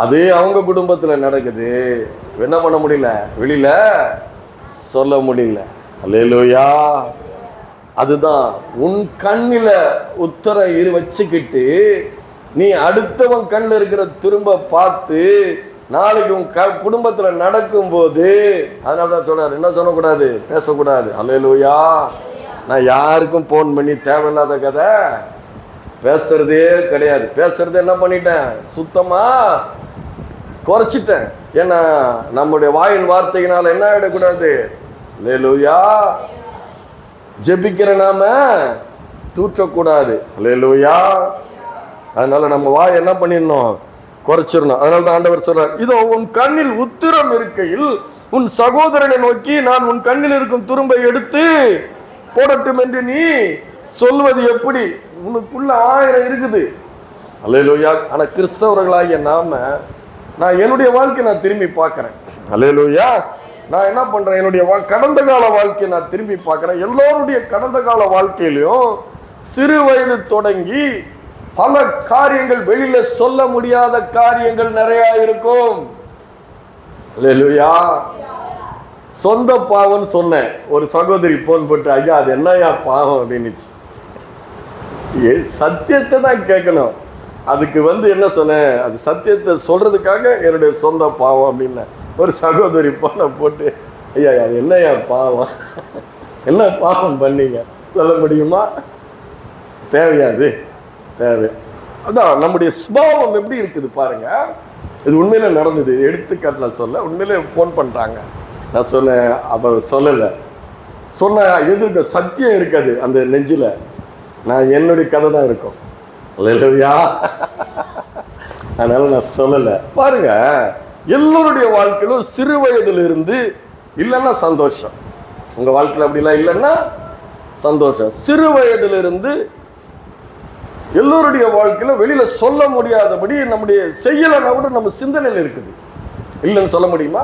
அதே அவங்க குடும்பத்தில் நடக்குது. என்ன பண்ண முடியல, வெளியில சொல்ல முடியல. அல்லேலூயா. அதுதான் உன் கண்ணில உத்தர வச்சுக்கிட்டு நீ அடுத்தவன் கண்ணில் இருக்கிற திரும்ப பார்த்து நாளைக்கு உன் குடும்பத்தில் நடக்கும் போது, அதனாலதான் சொல்றாரு, என்ன சொல்லக்கூடாது? பேசக்கூடாது. அல்லேலூயா. நான் யாருக்கும் போன் பண்ணி தேவையில்லாத கதை பேசுறதே கிடையாது. பேசுறது என்ன பண்ணிட்டேன்? சுத்தமா குறைச்சிட்டேன். ஏன்னா நம்முடைய வாயின் வார்த்தையினால என்ன ஆயிடக்கூடாது? அல்லேலூயா. ஜெபிக்கிற நாம தூற்றக்கூடாது. அல்லேலூயா. அதனால நம்ம வாய் என்ன பண்ணிடணும்? குறைச்சிடணும். அதனால தான் ஆண்டவர் சொல்றார், இதோ உன் கண்ணில் உத்திரம் இருக்கையில் உன் சகோதரனை நோக்கி நான் உன் கண்ணில் இருக்கும் துரும்பை எடுத்து போடட்டும் என்று நீ சொல்வது எப்படி? உனக்குள்ள 1000 இருக்குது. அல்லேலூயா. ஆனா கிறிஸ்தவர்களாகிய நாம, நான் என்னுடைய வாழ்க்கை நான் திரும்பி பார்க்கிறேன். அல்லேலூயா. நான் என்ன பண்றேன், என்னுடைய கடந்த கால வாழ்க்கையை நான் திரும்பி பார்க்கிறேன். எல்லோருடைய கடந்த கால வாழ்க்கையிலையும் சிறு வயது தொடங்கி பல காரியங்கள், வெளியில சொல்ல முடியாத காரியங்கள் நிறைய இருக்கும். அல்லேலூயா. சொந்த பாவம்னு சொன்னேன். ஒரு சகோதரி போன் போட்டு, ஐயா அது என்னையா பாவம் அப்படின்னு. சத்தியத்தை தான் கேட்கணும். அதுக்கு என்ன சொன்னேன், அது சத்தியத்தை சொல்றதுக்காக என்னுடைய சொந்த பாவம் அப்படின்னு ஒரு சகோதரி போன போட்டு, ஐயா அது என்னையா பாவம், என்ன பாவம் பண்ணீங்க சொல்ல முடியுமா? தேவையாது, தேவை. அதான் நம்முடைய சுபாவம் எப்படி இருக்குது பாருங்க. இது உண்மையில நடந்தது, எடுத்துக்காட்டுல சொல்ல. உண்மையிலே போன் பண்ணிட்டாங்க, நான் சொன்னேன், அப்போ சொல்லலை. சொன்ன எதிர்க்க சத்தியம் இருக்காது அந்த நெஞ்சில். நான் என்னுடைய கதை தான் இருக்கும். அல்லேலூயா. அதனால நான் சொல்லலை. பாருங்க, எல்லோருடைய வாழ்க்கையிலும் சிறு வயதிலிருந்து இல்லைன்னா சந்தோஷம். உங்க வாழ்க்கையில் அப்படிலாம் இல்லைன்னா சந்தோஷம். சிறு வயதிலிருந்து எல்லோருடைய வாழ்க்கையில வெளியில சொல்ல முடியாதபடி நம்முடைய செய்யலைன்னா கூட நம்ம சிந்தனையில் இருக்குது. இல்லைன்னு சொல்ல முடியுமா?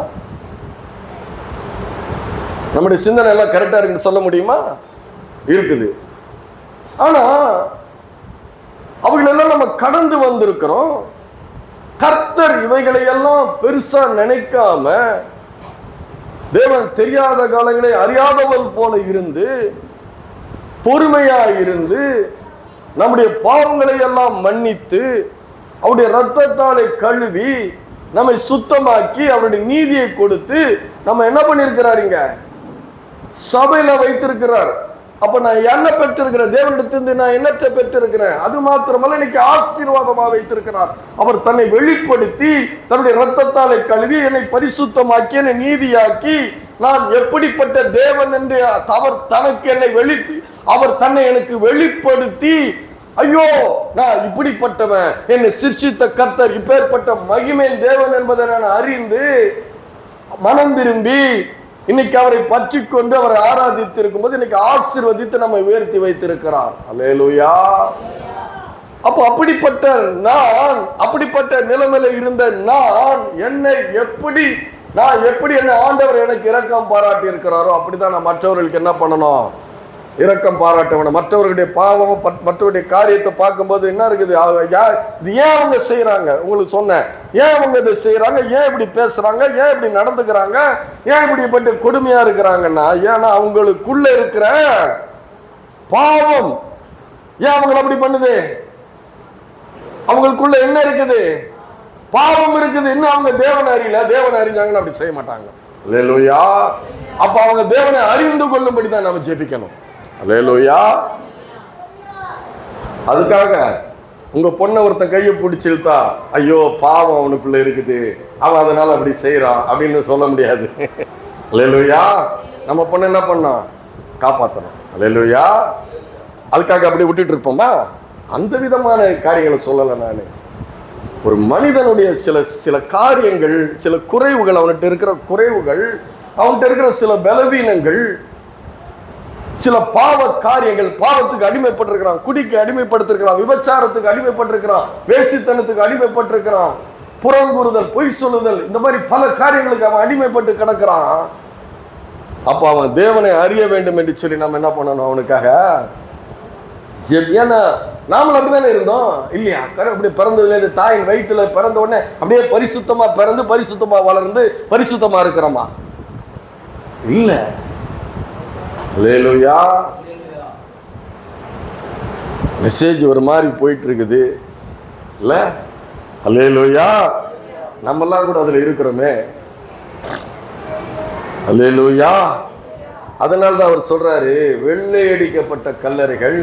நம்முடைய சிந்தனை எல்லாம் கரெக்டா இருக்குன்னு சொல்ல முடியுமா? இருக்குது. ஆனா அவைகளெல்லாம் நம்ம கடந்து வந்திருக்கிறோம். கர்த்தர் இவைகளை எல்லாம் பெருசா நினைக்காம, தேவன் தெரியாத காலங்களை அறியாதவள் போல இருந்து, பொறுமையா இருந்து, நம்முடைய பாவங்களை எல்லாம் மன்னித்து, அவருடைய இரத்தத்தாலே கழுவி நம்மை சுத்தமாக்கி அவருடைய நீதியை கொடுத்து நம்ம என்ன பண்ணிருக்கிறாருங்க, சபையில வைத்திருக்கிறார். அப்ப நான் என்ன பெற்றிருக்கிறேன், தேவனிடத்திலிருந்து நான் என்னத்தை பெற்றிருக்கிறேன்? அது மாத்திரமல்ல, இன்னைக்கு ஆசீர்வாதமா வைத்திருக்கிறார். அவர் தன்னை வெளிப்படுத்தி தன்னுடைய இரத்தத்தாலே கழுவி என்னை பரிசுத்தமாக்கி என்னை நீதியாக்கி, நான் எப்படிப்பட்ட தேவன் என்று அவர் தனக்கு என்னை அவர் தன்னை எனக்கு வெளிப்படுத்தி, ஐயோ நான் இப்படிப்பட்டவன், என்னை சிருஷ்டித்த கர்த்தர் இப்பேற்பட்ட மகிமை தேவன் என்பதை நான் அறிந்து மனம் திரும்பி இன்னைக்கு அவரை பற்றி கொண்டு அவரை ஆராதித்து இருக்கும் போது இன்னைக்கு ஆசீர்வதித்து நம்மை உயர்த்தி வைத்திருக்கிறார். அல்லேலூயா. அப்போ அப்படிப்பட்ட நான், அப்படிப்பட்ட நிலைமையில இருந்த நான், நான் எப்படி என்ன ஆண்டவர் எனக்கு இரக்கம் பாராட்டி இருக்கிறாரோ அப்படிதான் நான் மற்றவர்களுக்கு என்ன பண்ணணும், இரக்கம் பாராட்ட வேணும். மற்றவர்களுடைய பாவம், மற்றவருடைய காரியத்தை பார்க்கும்போது என்ன இருக்குது, இது ஏன் அவங்க செய்யறாங்க, உங்களுக்கு சொன்னேன், ஏன் அவங்க இதை செய்யறாங்க, ஏன் இப்படி பேசுறாங்க, ஏன் இப்படி நடந்துக்கிறாங்க, ஏன் இப்படிப்பட்ட கொடுமையா இருக்கிறாங்கன்னா, ஏன்னா அவங்களுக்குள்ள இருக்கிற பாவம் ஏன் அவங்களை அப்படி பண்ணுது, அவங்களுக்குள்ள என்ன இருக்குது, பாவம் இருக்குது. இன்னும் அவங்க தேவனை அறியல. தேவனை அறிஞ்சாங்கன்னு அப்படி செய்ய மாட்டாங்க. அல்லேலூயா. அப்ப அவங்க தேவனை அறிந்து கொள்ளும்படி தான் நாம ஜெபிக்கணும். அல்லேலூயா. அதுக்காக உங்க பொண்ணை ஒருத்தன் கையை பிடிச்சிருத்தா, ஐயோ பாவம் அவனுக்குள்ள இருக்குது, அவன் அதனால அப்படி செய்யறான் அப்படின்னு சொல்ல முடியாது. அல்லேலூயா. நம்ம பொண்ணு என்ன பண்ணோம், காப்பாற்றணும். அல்லேலூயா. அதுக்காக அப்படி விட்டுட்டு இருப்போமா? அந்த விதமான காரியங்களை சொல்லலை நான். ஒரு மனிதனுடைய சில காரியங்கள், சில குறைவுகள், அவன்கிட்ட இருக்கிற குறைவுகள், அவன்கிட்ட இருக்கிற சில பலவீனங்கள், சில பாவ காரியங்கள், பாவத்துக்கு அடிமைப்பட்டிருக்கிறான், குடிக்கு அடிமைப்படுத்திருக்கிறான், விபச்சாரத்துக்கு அடிமைப்பட்டிருக்கிறான், வேசித்தனத்துக்கு அடிமைப்பட்டிருக்கிறான், புறங்கூறுதல், பொய் சொல்லுதல், இந்த மாதிரி பல காரியங்களுக்கு அவன் அடிமைப்பட்டு கிடக்கிறான். அப்ப அவன் தேவனை அறிய வேண்டும் என்று சொல்லி நம்ம என்ன பண்ணணும் அவனுக்காக? ஏன்னா நாமளும் அப்படித்தானே இருந்தோம் இல்லையா? அப்படி பிறந்ததுல தாயின் வயிற்றுல பிறந்த உடனே அப்படியே பரிசுத்தமா பிறந்து பரிசுத்தமா வளர்ந்து பரிசுத்தமா இருக்கிறோமா? இல்ல. அல்லேலூயா. மெசேஜ் ஒரு மாதிரி போயிட்டு இருக்குது இல்ல? அல்லேலூயா. நம்மெல்லாம் கூட அதுல இருக்கிறோமே. அல்லேலூயா. அதனால்தான் அவர் சொல்றாரு, வெள்ளை அடிக்கப்பட்ட கல்லறைகள்,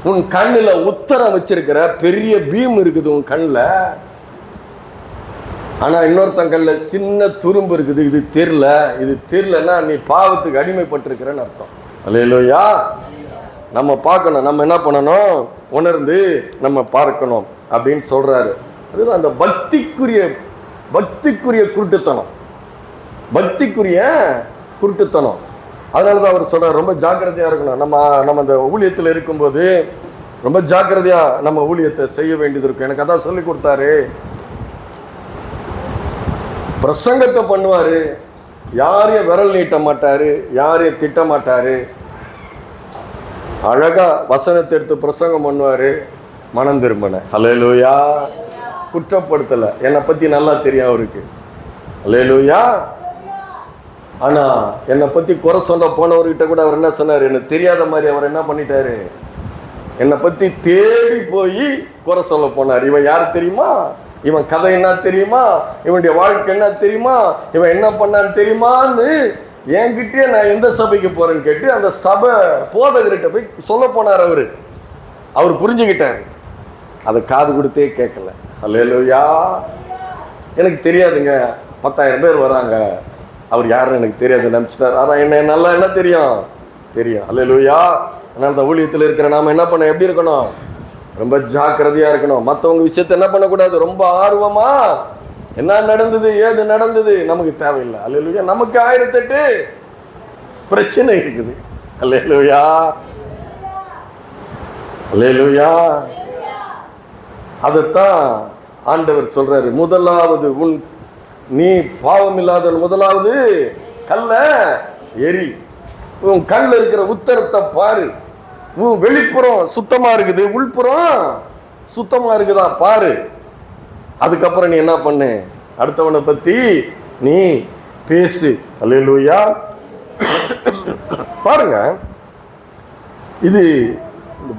உன் கண்ணுல உத்தரம் வச்சிருக்கிற பெரிய பீம் இருக்குது உன் கண்ணுல, ஆனா இன்னொருத்தன் கண்ணுல சின்ன துரும்பு இருக்குது. இது தெரியலன்னா நீ பாவத்துக்கு அடிமைப்பட்டிருக்கிறன்னு அர்த்தம். அல்லேலூயா. நம்ம பார்க்கணும், நம்ம என்ன பண்ணணும், உணர்ந்து நம்ம பார்க்கணும் அப்படின்னு சொல்றாரு. அதுதான் அந்த பக்திக்குரிய குருட்டுத்தனம், பக்திக்குரிய குருட்டுத்தனம். அதனாலதான் அவர் சொல்றாரு, ரொம்ப ஜாக்கிரதையா இருக்கணும். நம்ம அந்த ஊழியத்தில் இருக்கும்போது ரொம்ப ஜாக்கிரதையா நம்ம ஊழியத்தை செய்ய வேண்டியது இருக்கும். எனக்கு அதான் சொல்லி கொடுத்தாரு. பிரசங்கத்தை பண்ணுவாரு, யாரையும் விரல் நீட்ட மாட்டாரு, யாரையும் திட்ட மாட்டாரு. அழகா வசனத்தை எடுத்து பிரசங்கம் பண்ணுவாரு. மனம் திரும்பின. ஹல்லேலூயா. குற்றப்படுத்தலை. என்னை பற்றி நல்லா தெரியும் அவருக்கு. ஹல்லேலூயா. ஆனால் என்னை பற்றி குறை சொல்ல போனவர்கிட்ட கூட அவர் என்ன சொன்னார்? எனக்கு தெரியாத மாதிரி அவர் என்ன பண்ணிட்டாரு? என்னை பற்றி தேடி போய் குறை சொல்ல போனார். இவன் யார் தெரியுமா? இவன் கதை என்ன தெரியுமா? இவனுடைய வாழ்க்கை என்ன தெரியுமா? இவன் என்ன பண்ணான்னு தெரியுமான்னு என்கிட்டே நான் எந்த சபைக்கு போறேன்னு கேட்டு அந்த சபை போதகர்கிட்ட போய் சொல்ல போனார். அவர் புரிஞ்சுக்கிட்டார். அதை காது கொடுத்தே கேட்கல. அல்லேலூயா. எனக்கு தெரியாதுங்க, 10,000 பேர் வராங்க, அவர் யாருன்னு எனக்கு தெரியாது நினச்சிட்டார். அதான் என்ன நல்லா என்ன தெரியும்? அல்லேலூயா. அதனால தான் ஊழியத்தில் இருக்கிற நாம என்ன பண்ண எப்படி இருக்கணும்? ரொம்ப ஜாக்கிரதையா இருக்கணும். மற்றவங்க விஷயத்தை என்ன பண்ணக்கூடாது? ரொம்ப ஆர்வமா என்ன நடந்தது, ஏது நடந்தது நமக்கு தேவையில்லை. அல்லேலூயா. நமக்கு 1008 பிரச்சனை இருக்குது. அல்லேலூயா. அல்லேலூயா. அதைத்தான் ஆண்டவர் சொல்றாரு. முதலாவது நீ பாவம் இல்லாத முதலாவது கல்ல எரி. உன் கல்ல இருக்கிற உத்தரத்தை பாரு. உன் வெளிப்புறம் சுத்தமா இருக்குது, உள்புறம் சுத்தமா இருக்குதா பாரு. அதுக்கப்புறம் நீ என்ன பண்ணு? அடுத்தவனை பத்தி நீ பேசு. அல்லேலூயா. பாருங்க, இது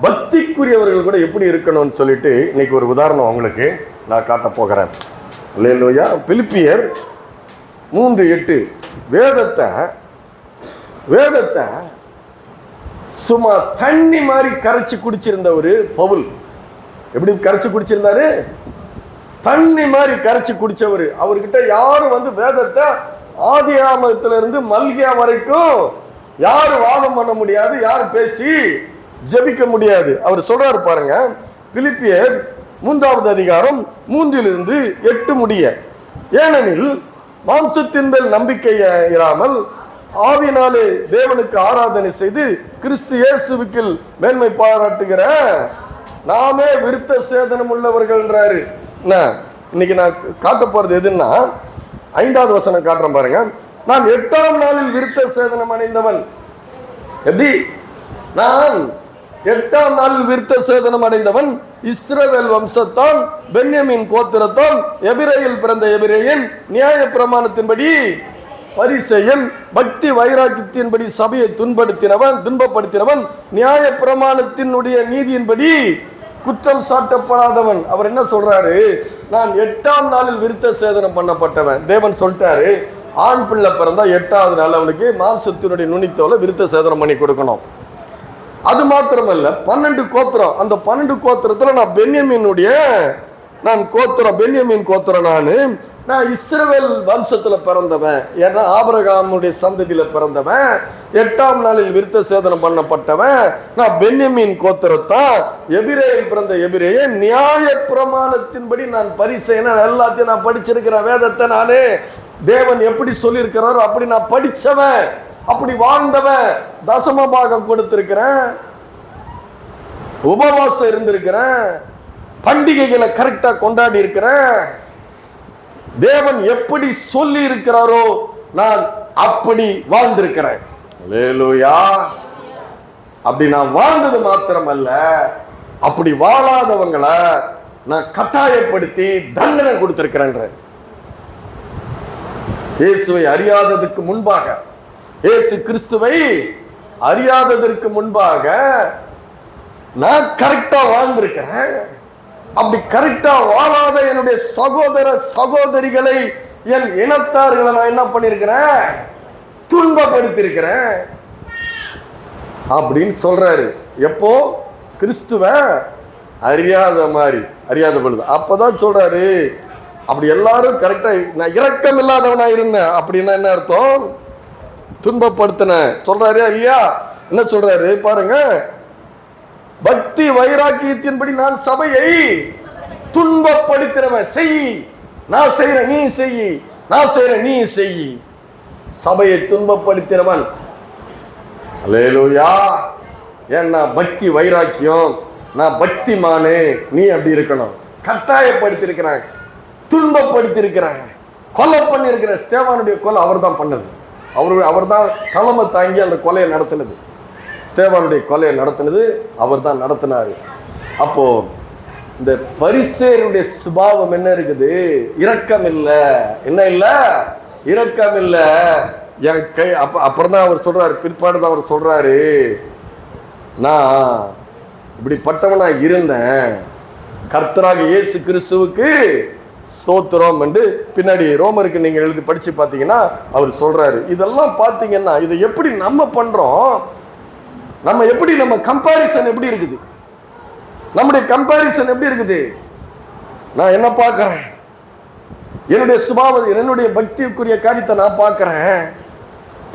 பக்திக்குரியவர்கள் கூட எப்படி இருக்கணும்னு சொல்லிட்டு இன்னைக்கு ஒரு உதாரணம் உங்களுக்கு நான் காட்ட போகிறேன். அல்லேலூயா. பிலிப்பியர் 3:8 வேதத்தை சும்மா தண்ணி மாதிரி கரைச்சி குடிச்சிருந்த ஒரு பவுல். எப்படி கரைச்சி குடிச்சிருந்தாரு? தண்ணி மாதிரி கரைச்சி குடிச்சவர். அவர்கிட்ட யாரும் வந்து வேதத்தை ஆதியாகமத்திலிருந்து மல்கியா வரைக்கும் யாரும் வாதம் பண்ண முடியாது, யாரும் பேசி ஜெபிக்க முடியாது. அவர் சொல்றாரு பாருங்க, பிலிப்பியர் 3வது அதிகாரம் 3-8 முடிய. ஏனெனில் மாம்சத்தின் மேல் நம்பிக்கை இராமல் ஆவினாலே தேவனுக்கு ஆராதனை செய்து கிறிஸ்து இயேசுவுக்கு மேன்மை பாராட்டுகிற நாமே விருத்த சேதனம் உள்ளவர்கள்ன்றாரு. இன்னைக்கு நான் காட்ட போறது எதுன்னா 5வது வசனம் காட்டுறேன் பாருங்க. நான் 8ஆம் நாளில் விருத்த சேதனம் அடைந்தவன். எப்படி? நான் 8ஆம் நாளில் விருத்த சேதனம் அடைந்தவன், இஸ்ரவேல் வம்சத்தான், பென்யமீன் கோத்திரத்தான், எபிரேயில் பிறந்த எபிரேயன், நியாய பிரமாணத்தின்படி பரிசேயன், பக்தி வைராக்கியத்தின்படி சபையை துன்பப்படுத்தினவன், நியாய பிரமாணத்தினுடைய நீதியின்படி குற்றம் சாட்டப்படாதவன். அவர் என்ன சொல்றாரு? நான் 8ஆம் நாளில் விருத்த சேதனம் பண்ணப்பட்டவன். தேவன் சொல்லிட்டாரு, ஆண் பிள்ளை பிறந்தா 8வது நாள் அவனுக்கு மாம்சத்தினுடைய நுனித்தோலை விருத்த சேதனம் பண்ணி கொடுக்கணும். அது மாத்திரமல்ல, 12 கோத்திரம். அந்த 12 கோத்திரத்துல நான் பென்யமீன் கோத்திரம். நான் இஸ்ரவேல் வம்சத்துல பிறந்தவன். ஏன்னா ஆபிரகாமுடைய சந்ததியில பிறந்தவன். 8ஆம் நாளில் விருத்த சேதனம் பண்ணப்பட்டவன். நான் பென்யமீன் கோத்திரத்தான், எபிரேயில் பிறந்த எபிரேயன், நியாய பிரமாணத்தின்படி நான் பரிசேயன். எல்லாத்தையும் நான் படிச்சிருக்கிறேன். வேதத்தை நானே தேவன் எப்படி சொல்லியிருக்கிறாரோ அப்படி நான் படிச்சவன், அப்படி வாழ்ந்தவன். தசமபாகம் கொடுத்திருக்கிறேன், உபவாசம் இருந்திருக்கிறேன், பண்டிகைகளை கரெக்டா கொண்டாடி இருக்கிறேன். தேவன் எப்படி சொல்லி இருக்கிறாரோ நான் அப்படி வாழ்ந்திருக்கிறேன். அல்லேலூயா. அப்படி நான் வாழ்ந்தது மாத்திரமல்ல, அப்படி வாழாதவங்களை நான் கட்டாயப்படுத்தி தண்டனை கொடுத்திருக்கிறேன். இயேசுவை அறியாததற்கு முன்பாக, இயேசு கிறிஸ்துவை அறியாததற்கு முன்பாக நான் கரெக்டா வாழ்ந்திருக்கிறேன். அப்படி கரெக்டா வாழாத என்னுடைய சகோதர சகோதரிகளை, என் இனத்தார்களை நான் என்ன பண்ணிருக்கிறேன்? துன்பப்படுத்திருக்கிறேன் அப்படின்னு சொல்றாரு. எப்போ? கிறிஸ்துவ அறியாத பொழுது. அப்பதான் சொல்றாரு, அப்படி எல்லாரும் கரெக்டா நான் இரக்கம் இல்லாதவனா இருந்தேன் அப்படின்னா என்ன அர்த்தம்? துன்பப்படுத்தின சொல்றாரு இல்லையா? என்ன சொல்றாரு பாருங்க, பக்தி வைராக்கியத்தின்படி நான் சபையை துன்பப்படுத்தினவன். செய், நான் செய்யறேன் நீ செய், நான் செய்யறேன் நீ செய். சபையை துன்பப்படுத்தினவன். அல்லேலூயா. ஏன்னா பக்தி வைராக்கியம், நான் பக்திமானே, நீ அப்படி இருக்கணும். கட்டாயப்படுத்தி இருக்கிறான், துன்பப்படுத்தி இருக்கிறான், கொலை பண்ணி இருக்கிற. ஸ்தேவானுடைய கொலை அவர் தான் பண்ணது. அவர் தான் தலைமை தாங்கி அந்த கொலையை நடத்தினது. ஸ்தேவானுடைய கொலையை நடத்தினது அவர் தான் நடத்தினாரு. அப்போ இந்த பரிசேயருடைய சுபாவம் என்ன இருக்குது? இரக்கம் இல்லை. என்ன இல்லை? இரக்கம் இல்லை. என் கை அப்புறம் தான் அவர் சொல்றாரு, பிற்பாடு தான் அவர் சொல்றாரு, நான் இப்படிப்பட்டவனா இருந்தேன், கர்த்தராக இயேசு கிறிஸ்துவுக்கு ஸ்தோத்திரம் என்று பின்னாடி ரோமருக்கு நீங்க எழுதி படிச்சு பார்த்தீங்கன்னா அவர் சொல்றாரு. இதெல்லாம் பார்த்தீங்கன்னா இதை எப்படி நம்ம பண்றோம், நம்ம கம்பாரிசன் எப்படி இருக்குது, நம்முடைய கம்பாரிசன் எப்படி இருக்குது? நான் என்ன பார்க்கிறேன், என்னுடைய சுபாவம், என்னுடைய பக்திக்குரிய காரியத்தை நான் பார்க்கிறேன்,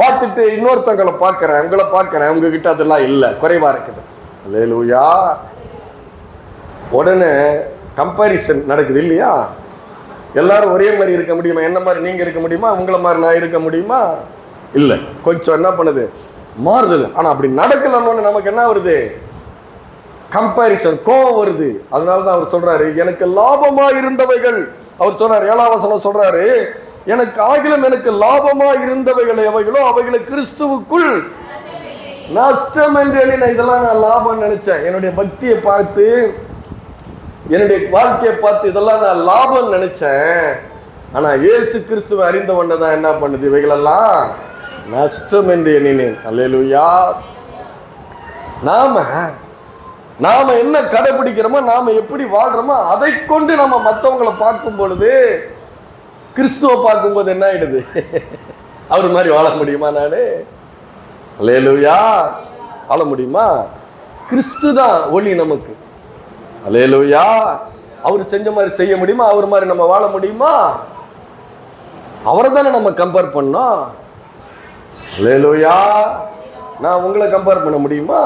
பார்த்துட்டு இன்னொருத்தவங்களை பார்க்கிறேன், உங்களை பார்க்கிறேன், உங்ககிட்ட அதெல்லாம் இல்லை, குறைவா இருக்குது. அல்லேலூயா. உடனே கம்பாரிசன் நடக்குது இல்லையா? எல்லாரும் ஒரே மாதிரி இருக்க முடியுமா? என்ன மாதிரி நீங்க இருக்க முடியுமா? உங்களை மாதிரி நான் இருக்க முடியுமா? இல்லை. கொஞ்சம் என்ன பண்ணுது? மாறுதல். ஆனா அப்படி நடக்கலன்னு நமக்கு என்ன வருது? கம்பாரிசன், கோபம் வருது. அதனாலதான் அவர் சொல்றாரு, எனக்கு லாபமா இருந்தவைகள், அவர் சொல்றாரு 7ஆம் வசனம் சொல்றாரு, எனக்கு லாபமா இருந்தவைகள் எவைகளோ அவைகளை கிறிஸ்துவுக்குள் நஷ்டம் என்று எண்ணினேன். இதெல்லாம் நான் லாபம் நினைச்சேன். என்னுடைய பக்தியை பார்த்து, என்னுடைய வாழ்க்கையை பார்த்து இதெல்லாம் நான் லாபம் நினைச்சேன். ஆனா இயேசு கிறிஸ்துவை அறிந்த ஒண்ணுதான் என்ன பண்ணுது? இவைகளெல்லாம் நஷ்டம் என்று எண்ணினேன். அல்லேலூயா. நாம என்ன கடைபிடிக்கிறோமோ, நாம எப்படி வாழ்றோமோ அதை கொண்டு நம்ம மற்றவங்களை பார்க்கும் பொழுது, கிறிஸ்துவ பார்க்கும்போது என்ன ஆயிடுது? அவர் மாதிரி வாழ முடியுமா? நானு அல்லேலூயா வாழ முடியுமா? கிறிஸ்து தான் ஒளி நமக்கு. அல்லேலூயா. அவர் செஞ்ச மாதிரி செய்ய முடியுமா? அவர் மாதிரி நம்ம வாழ முடியுமா? அவரை தானே நம்ம கம்பேர் பண்ணோம். அல்லேலூயா. நான் உங்களை கம்பேர் பண்ண முடியுமா?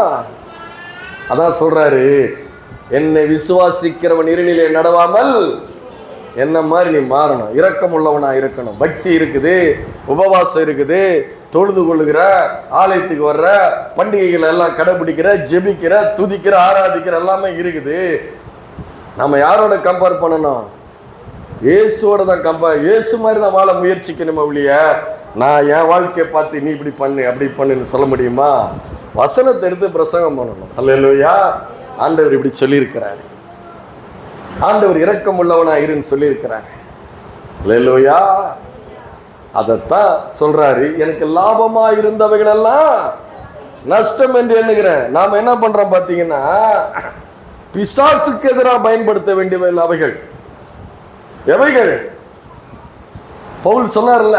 அதான் சொல்றாரு, என்னை விசுவாசிக்கிறவன் இருளிலே நடவாமல் என்ன மாதிரி நீ மாறணும், இரக்கம் உள்ளவனா இருக்கணும். பக்தி இருக்குது, உபவாசம் இருக்குது, தொழுது கொள்ளுகிற, ஆலயத்துக்கு வர்ற, பண்டிகைகள் எல்லாம் கடைபிடிக்கிற, ஜெபிக்கிற, துதிக்கிற, ஆராதிக்கிற எல்லாமே இருக்குது. நம்ம யாரோட கம்பேர் பண்ணணும்? இயேசுவோட தான் இயேசு மாதிரி தான் வாழ முயற்சிக்கணும். ஒழிய நான் என் வாழ்க்கையை பார்த்து நீ இப்படி பண்ணு அப்படி பண்ணுன்னு சொல்ல முடியுமா? வசனத்தை எடுத்து பிரசங்கம் பண்ணணும். அல்லேலூயா. ஆண்டவர் இப்படி சொல்லியிருக்கிறார். ஆண்டவர் இரக்கம் உள்ளவனா இருன்னு சொல்லியிருக்கிறார். அல்லேலூயா. அதைத்தான் சொல்றாரு, எனக்கு லாபமா இருந்தவைகள் எல்லாம் நஷ்டம் என்று எண்ணுகிறேன். நாம என்ன பண்றோம் பாத்தீங்கன்னா, பிசாசுக்கு எதிராக பயன்படுத்த வேண்டியவை அவைகள் எவைகள்? பவுல் சொன்னார்ல,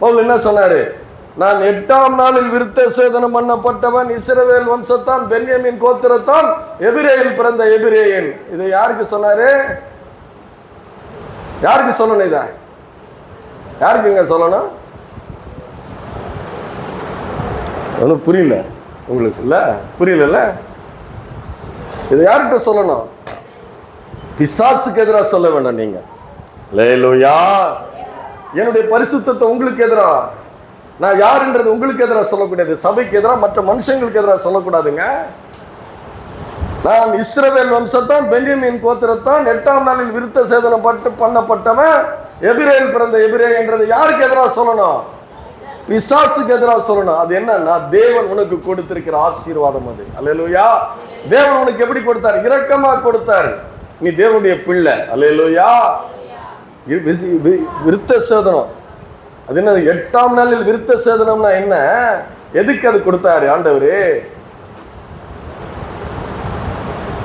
பவுல் என்ன சொன்னாரு? நான் 8ஆம் நாளில் விருத்த சேதனம் பண்ணப்பட்டவன், இஸ்ரவேல் வம்சத்தான், பென்யமீன் கோத்திரத்தான், எபிரேயில் பிறந்த எபிரேயன். இதை யாருக்கு சொன்னாரு? யாருக்கு சொல்லணும்? இதை யாருக்குங்க சொல்லணும்? ஒன்றும் புரியல உங்களுக்கு? இல்லை புரியல. இதை யார்கிட்ட சொல்லணும்? பிசாசுக்கு எதிராக சொல்ல வேண்டாம் நீங்க. அல்லேலூயா. என்னுடைய பரிசுத்தத்தை உங்களுக்கு எதிராக, நான் யாருன்றது உங்களுக்கு எதிராக சொல்லக்கூடாது, சபைக்கு எதிராக, மற்ற மனுஷங்களுக்கு எதிராக சொல்லக்கூடாதுங்க. நான் இஸ்ரவேல் வம்சத்தான், பென்யமீன் கோத்திரத்தான், 8ஆம் நாளில் விருத்த சேதனம் பண்ணப்பட்டவன், எபிரேயில் பிறந்த எபிரே என்றது யாருக்கு எதிராக சொல்லணும்? பிசாசுக்கு எதிராக சொல்லணும். அது என்னன்னா, தேவன் உனக்கு கொடுத்திருக்கிற ஆசீர்வாதம் அது. அல்லேலூயா. தேவன் உனக்கு எப்படி கொடுத்தார்? இரக்கமா கொடுத்தார். நீ தேவனுடைய பிள்ளை. அல்லேலூயா. விருத்த சேதனம் அது என்ன? 8ஆம் நாளில் விருத்த சேதனம்னா என்ன? எதுக்கு அது கொடுத்தாரு ஆண்டவரு?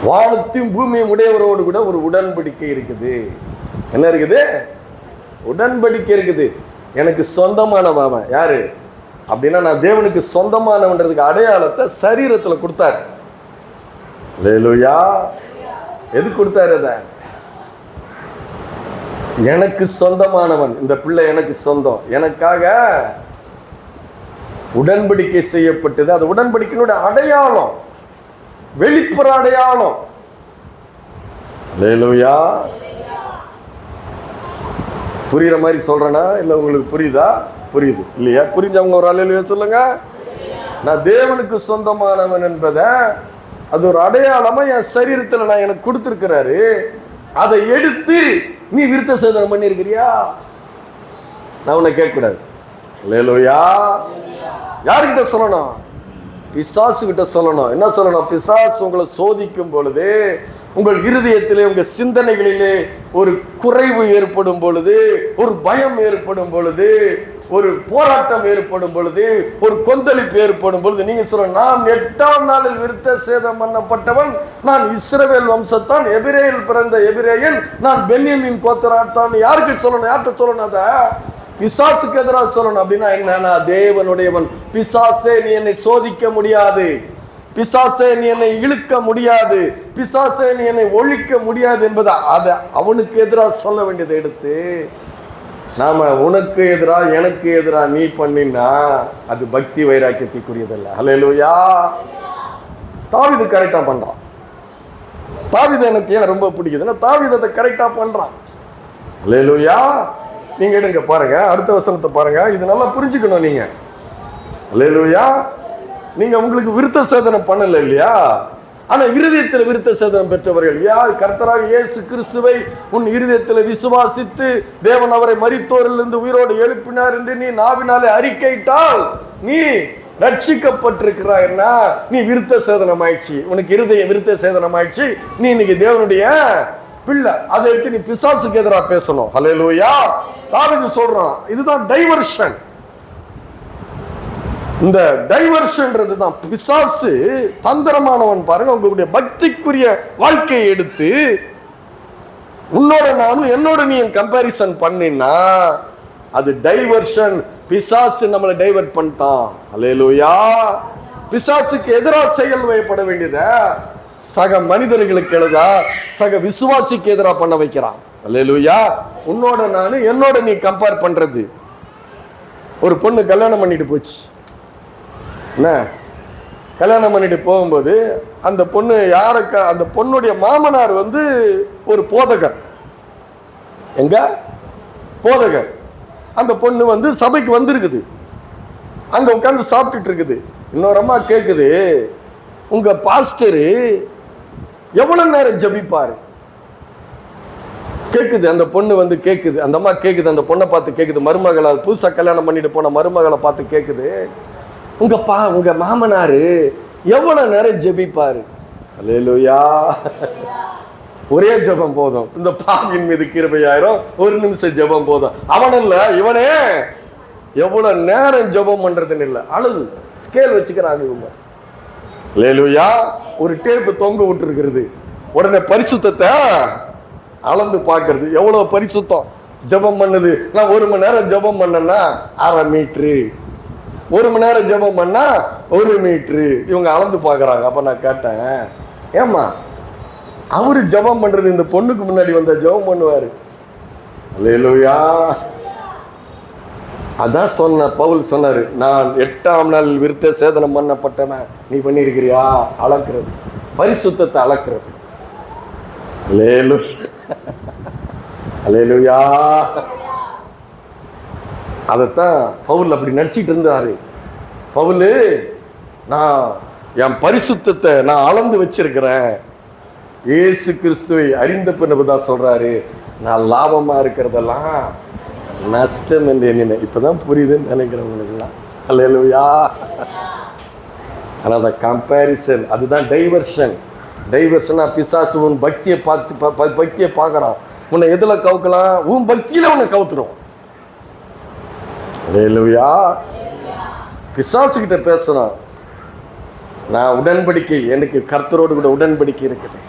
வானத்தையும் பூமியும் உடையவரோடு கூட ஒரு உடன்படிக்கை இருக்குது. என்ன இருக்குது? உடன்படிக்கை இருக்குது. எனக்கு சொந்தமானவன் யாரு அப்படின்னா, நான் தேவனுக்கு சொந்தமானவன்றதுக்கு அடையாளத்தை சரீரத்துல கொடுத்தாரு. அல்லேலூயா. எது கொடுத்தாரு? அத எனக்கு சொந்தமானவன், இந்த பிள்ளை எனக்கு சொந்தம், எனக்காக உடன்படிக்கை செய்யப்பட்டது. அது உடன்படிக்கையினுடைய அடையாளம், வெளிப்புற அடையாளம். அல்லேலூயா. புரியுற மாதிரி சொல்றேனா? இல்லை உங்களுக்கு புரியுதா? புரியுது இல்லையா? புரிஞ்சவங்க ஒரு அல்லேலூயா சொல்லுங்க. நான் தேவனுக்கு சொந்தமானவன் என்பதை அது ஒரு அடையாளமா என் சரீரத்தில் நான் எனக்கு கொடுத்துருக்கிறாரு. அதை எடுத்து நீ விருத்த சேதனம் பண்ணியிருக்கிறியா? நான் உன்னை கேட்கக்கூடாது. அல்லேலூயா. யார்கிட்ட சொல்லணும்? பிசாசு கிட்ட சொல்லணும். என்ன சொல்லணும்? பிசாசு உங்களை சோதிக்கும் பொழுது, உங்கள் இருதயத்திலே, உங்கள் சிந்தனைகளிலே ஒரு குறைவு ஏற்படும் பொழுது, ஒரு பயம் ஏற்படும் பொழுது, ஒரு போராட்டம் ஏற்படும் பொழுது, ஒரு கொந்தளிப்பு ஏற்படும் பொழுது நீங்க சொல்ற, நான் 8ஆம் நாளில் விருத்த சேதம் பண்ணப்பட்டவன், நான் இஸ்ரவேல் வம்சத்தான், எபிரேயில் பிறந்த எபிரேயன், நான் பென்யமீன் கோத்திரத்தான். யாருக்கு சொல்லணும்? யார்கிட்ட சொல்லணும்? அத பிசாசுக்கு எதிராக சொல்லணும். அப்படின்னா என்ன? தேவனுடையவன். பிசாசே நீ என்னை சோதிக்க முடியாது, பிசாசே நீ என்னை இழுக்க முடியாது, பிசாசே நீ என்னை ஒழிக்க முடியாது என்பது அதை அவனுக்கு எதிராக சொல்ல வேண்டியதை எடுத்து நாம உனக்கு எதிரா எனக்கு எதிரா நீ பண்ணினா அது பக்தி வைராக்கியத்துக்குரியதல்ல. அல்லேலூயா. தாவீது கரெக்டா பண்றான். தாவீது எனக்கு ஏன் ரொம்ப பிடிக்குதுன்னா, தாவீது அதை கரெக்டா பண்றான். அல்லேலூயா. நீங்க எடுங்க பாருங்க, அடுத்த வசனத்தை பாருங்க. இது நல்லா புரிஞ்சுக்கணும் நீங்க. அல்லேலூயா. நீங்க உங்களுக்கு விருத்த சேதனம் பண்ணல இல்லையா? ஆனா இருதயத்தில் விருத்த சேதனம் பெற்றவர்கள் கர்த்தராக இயேசு கிறிஸ்துவை உன் இருதயத்தில் விசுவாசித்து தேவன் அவரை மரித்தோரிலிருந்து உயிரோடு எழுப்பினார் என்று நீ நாவினாலே அறிக்கையிட்டால் நீ ரட்சிக்கப்பட்டிருக்கிறாய்னா நீ விருத்த சேதனம் ஆயிடுச்சு. உனக்கு இருதய விருத்த சேதனம் ஆயிடுச்சு. நீ இன்னைக்கு தேவனுடைய பிள்ளை. அதை எடுத்து நீ பிசாசுக்கு எதிராக பேசணும். ஹல்லேலூயா. தாவீது சொல்றான், இதுதான் டைவர்ஷன். இந்த டைவர்ஷன்றது தான் பிசாசு தந்திரமானவன். பாருங்க, உங்களுடைய பக்திக்குரிய வாழ்க்கையை எடுத்து உன்னோட நானும் என்னோட நீ கம்பேரிசன் பண்ணினா அது டைவர்ஷன். பிசாசு நம்மளை டைவர்ட் பண்ணிட்டான். அல்லேலூயா. பிசாசுக்கு எதிராக செயல் வைக்கப்பட வேண்டியத சக மனிதர்களுக்கு எழுதா சக விசுவாசிக்கு எதிராக பண்ண வைக்கிறான். அல்லேலூயா. உன்னோட நானு என்னோட நீ கம்பேர் பண்றது. ஒரு பொண்ணு கல்யாணம் பண்ணிட்டு போச்சு. என்ன, கல்யாணம் பண்ணிட்டு போகும்போது அந்த பொண்ணு யாருக்கு, அந்த பொண்ணுடைய மாமனார் ஒரு போதகர். எங்க போதகர். அந்த பொண்ணு சபைக்கு வந்திருக்குது. அங்க உட்காந்து சாப்பிட்டுட்டு இருக்குது. இன்னொரு அம்மா கேக்குது, உங்க பாஸ்டரு எவ்வளவு நேரம் ஜபிப்பாரு? கேக்குது. அந்த பொண்ணு கேக்குது. அந்த அம்மா கேக்குது. அந்த பொண்ணை பார்த்து கேக்குது. மருமகளை, புதுசா கல்யாணம் பண்ணிட்டு போன மருமகளை பார்த்து கேக்குது, உங்க மாமனாரு எவ்வளவு நேரம் ஜெபிப்பாரு? அல்லேலூயா. ஒரே ஜெபம் போதும். இந்த பாவியின் மீது கிருபையாயிரும். ஒரு நிமிஷம் ஜெபம் போதும். அவன் இல்ல, இவனே எவ்வளவு நேரம் ஜெபம் பண்றதுன்னு இல்ல, அளவு ஸ்கேல் வச்சுக்கிறாங்க இவங்க. அல்லேலூயா. ஒரு டேப்பு தொங்க விட்டு இருக்கிறது. உடனே பரிசுத்தத்தை அளந்து பார்க்கறது. எவ்வளவு பரிசுத்தம் ஜெபம் பண்ணுது. நான் 1 மணி நேரம் ஜெபம் பண்ணேன்னா 1/2 மீட்டரு, 1 மணி நேரம் ஜெபம் பண்ணா 1 மீட்டரு. இவங்க அளந்து பார்க்கறாங்க. அப்ப நான் கேட்டேன், ஏமா அவரு ஜெபம் பண்றது இந்த பொண்ணுக்கு முன்னாடி வந்த ஜெபம் பண்ணுவாரு? அல்லேலூயா. அதான் சொன்ன பவுல் சொன்னாரு, நான் 8ஆம் நாள் விருத்த சேதனம் பண்ணப்பட்டவன். நீ பண்ணியிருக்கிறியா? அளக்கிறது, பரிசுத்தத்தை அளக்கிறது. அல்லேலூயா. அல்லேலூயா. அதைத்தான் பவுல் அப்படி நினைச்சிட்டு இருந்தாரு. பவுல், நான் என் பரிசுத்தத்தை நான் அளந்து வச்சிருக்கிறேன். இயேசு கிறிஸ்துவை அறிந்த பின்னதான் சொல்றாரு, நான் லாபமா இருக்கிறதெல்லாம் நஷ்டம் என்று எண்ணினேன். இப்பதான் புரியுதுன்னு நினைக்கிறவங்களுக்குலாம். அல்லேலூயா. ஆனால் அந்த கம்பேரிசன், அதுதான் டைவர்ஷன். டைவர்ஷனா பிசாசு உன் பக்தியை பக்தியை பார்க்கறான். உன்னை எதுல கவுக்கலாம்? உன் பக்தியில உன்னை கவுத்துடும். அல்லேலூயா. பிசாசு கிட்ட பேசுறான், நான் உடன்படிக்கை, எனக்கு கர்த்தரோடு கூட உடன்படிக்கை இருக்குது.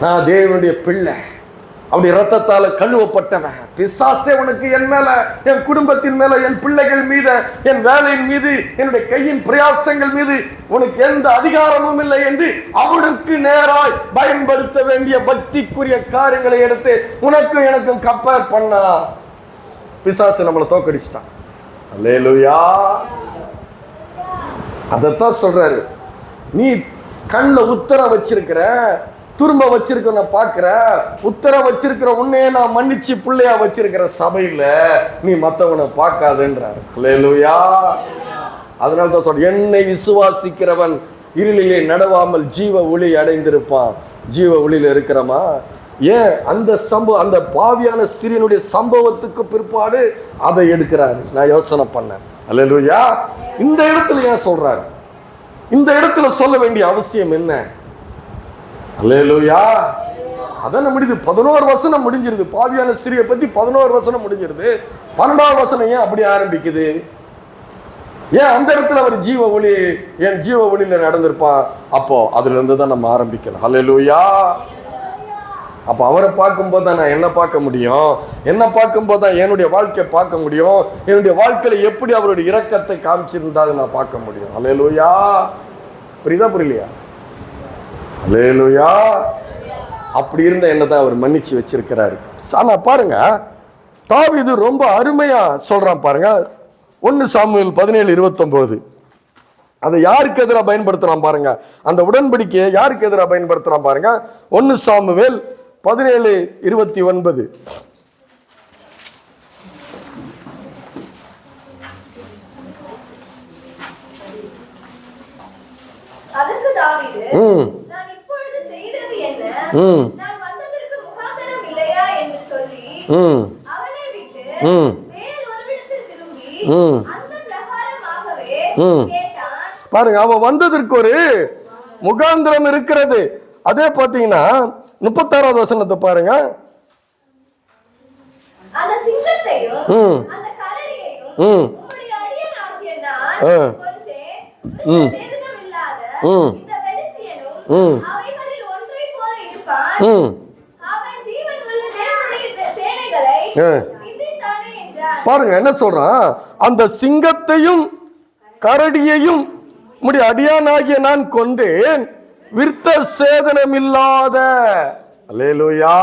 நான் தேவனுடைய பிள்ளை, அப்படி ரத்தத்தால கழுவப்பட்டவன். பிசாசே உனக்கு என் மேல, என் குடும்பத்தின் மேல, என் பிள்ளைகள் மீது, என் வேலையின் மீது, என்னுடைய கையின் பிரயாசங்கள் மீது உனக்கு எந்த அதிகாரமும் இல்லை என்று அவனுக்கு நேராய் பயன்படுத்த வேண்டிய பக்திக்குரிய காரியங்களை எடுத்து உனக்கும் எனக்கும் கம்பேர் பண்ணா பிசாசு நம்மளை தோக்கடிச்சிட்டான். அல்லேலூயா. அதத்தான் சொல்றாரு, நீ கண்ணில் உத்தரம் வச்சிருக்கிற, துரும்ப வச்சிருக்க, நான் பார்க்கிற உத்தரம் வச்சிருக்கிற உன்னையே நான் மன்னிச்சு பிள்ளையா வச்சிருக்கிற சபையில நீ மற்றவனை பார்க்காதுன்றாரு. அல்லேலூயா. அதனால தான் சொல்ற, என்னை விசுவாசிக்கிறவன் இருளிலே நடவாமல் ஜீவ ஒளி அடைந்திருப்பான். ஜீவ ஒளியில இருக்கிறமா? ஏன் அந்த சம்பவம், அந்த பாவியான ஸ்திரீனுடைய சம்பவத்துக்கு பிற்பாடு அதை எடுக்கிறாரு? நான் யோசனை பண்ணேன். அல்லேலூயா. இந்த இடத்துல ஏன் சொல்றாரு? இந்த இடத்துல சொல்ல வேண்டிய அவசியம் என்ன? அல்லேலூயா. அதான் முடியுது. 11 வசனம் முடிஞ்சிருது. பாவியான ஸ்திரியை பத்தி 11 வசனம் முடிஞ்சிருது. 12வது வசனம் ஏன் அப்படி ஆரம்பிக்குது? ஏன் அந்த இடத்துல அவர் ஜீவ ஒளி, என் ஜீவ ஒளியில நடந்திருப்பான். அப்போ அதுல இருந்து தான் நம்ம ஆரம்பிக்கணும். அல்லேலூயா. அப்போ அவரை பார்க்கும்போது தான் நான் என்ன பார்க்க முடியும், என்ன பார்க்கும்போது தான் என்னுடைய வாழ்க்கையை பார்க்க முடியும், என்னுடைய வாழ்க்கையில எப்படி அவருடைய இரக்கத்தை காமிச்சிருந்தாலும் நான் பார்க்க முடியும். அல்லேலூயா. புரியுதா புரியலையா? அல்லேலூயா. அப்படி இருந்த என்ன தான் அவர் மன்னிச்சு வச்சிருக்கிறாரு. ஆனா பாருங்க, தாவீது ரொம்ப அருமையா சொல்றான் பாருங்க. 1 சாமுவேல் 17:29 அதை யாருக்கு எதிராக பயன்படுத்துறான் பாருங்க. அந்த உடன்படிக்கையை யாருக்கு எதிராக பயன்படுத்துறான் பாருங்க. 1 சாமுவேல் 17:29. அதற்கு தாவீது, நான் இப்பொழுது செய்தது என்ன? நான் வந்ததற்கு முகாந்தரம் இல்லையா என்று சொல்லி அவனை விட்டு வேறொருவிடத்தில் திரும்பி அந்த பிரகாரமாகவே கேட்டான். பாருங்க, அவன் வந்ததற்கு ஒரு முகாந்திரம் இருக்கிறது. அதே பாத்தீங்கன்னா 36வது வசனத்தை பாருங்க. அந்த சிங்கத்தையும் அந்த கரடியையும் உம்முடைய அடியனாகிய நான் கொன்றேன். சேதனமில்லாத இந்த பெலிஸ்தியனும் அவைகளில் ஒன்றைப் போல இருப்பான். அவன் ஜீவனுள்ள தேவனுடைய சேனைகளை மிதித்தானே என்றார். பாருங்க என்ன சொல்றான். அந்த சிங்கத்தையும் கரடியையும் உம்முடைய அடியானாகிய நான் கொண்டேன், விருத்த சேதனம் இல்லாத. அல்லேலூயா.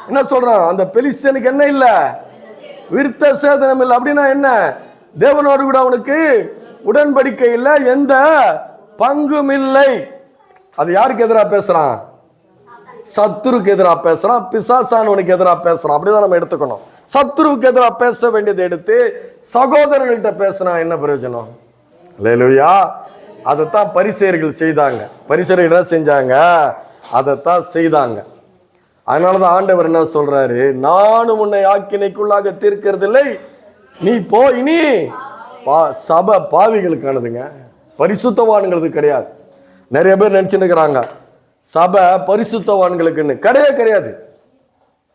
என்ன சொல்றான்? அந்த பெலிஸ்தியனுக்கு என்ன இல்ல? விருத்த சேதனம் இல்லை. அப்படின்னா என்ன? தேவனோடு கூட அவனுக்கு உடன்படிக்கை இல்லை, எந்த பங்கும் இல்லை. அது யாருக்கு எதிராக பேசுறான்? சத்துருக்கு எதிராக பேசுறான், பிசாசானவனுக்கு எதிராக பேசுறான். அப்படிதான் நம்ம எடுத்துக்கணும். சத்துருவுக்கு எதிராக பேச வேண்டியதை எடுத்து சகோதரன்கிட்ட பேசினா என்ன பிரயோஜனம்? அல்லேலூயா. அதைத்தான் பரிசேயர்கள் செய்தாங்க. பரிசேயர்கள் என்ன செஞ்சாங்க? அதைத்தான் செய்தாங்க. அதனாலதான் ஆண்டவர் என்ன சொல்றாரு? நானும் உன்னை ஆக்கினைக்குள்ளாக தீர்க்கிறதில்லை, நீ போ. இனி சபை பாவிகளுக்கானதுங்க, பரிசுத்தவான்களுக்கு கிடையாது. நிறைய பேர் நினைச்சுட்டு இருக்கிறாங்க சபை பரிசுத்தவான்களுக்குன்னு. கிடையவே கிடையாது.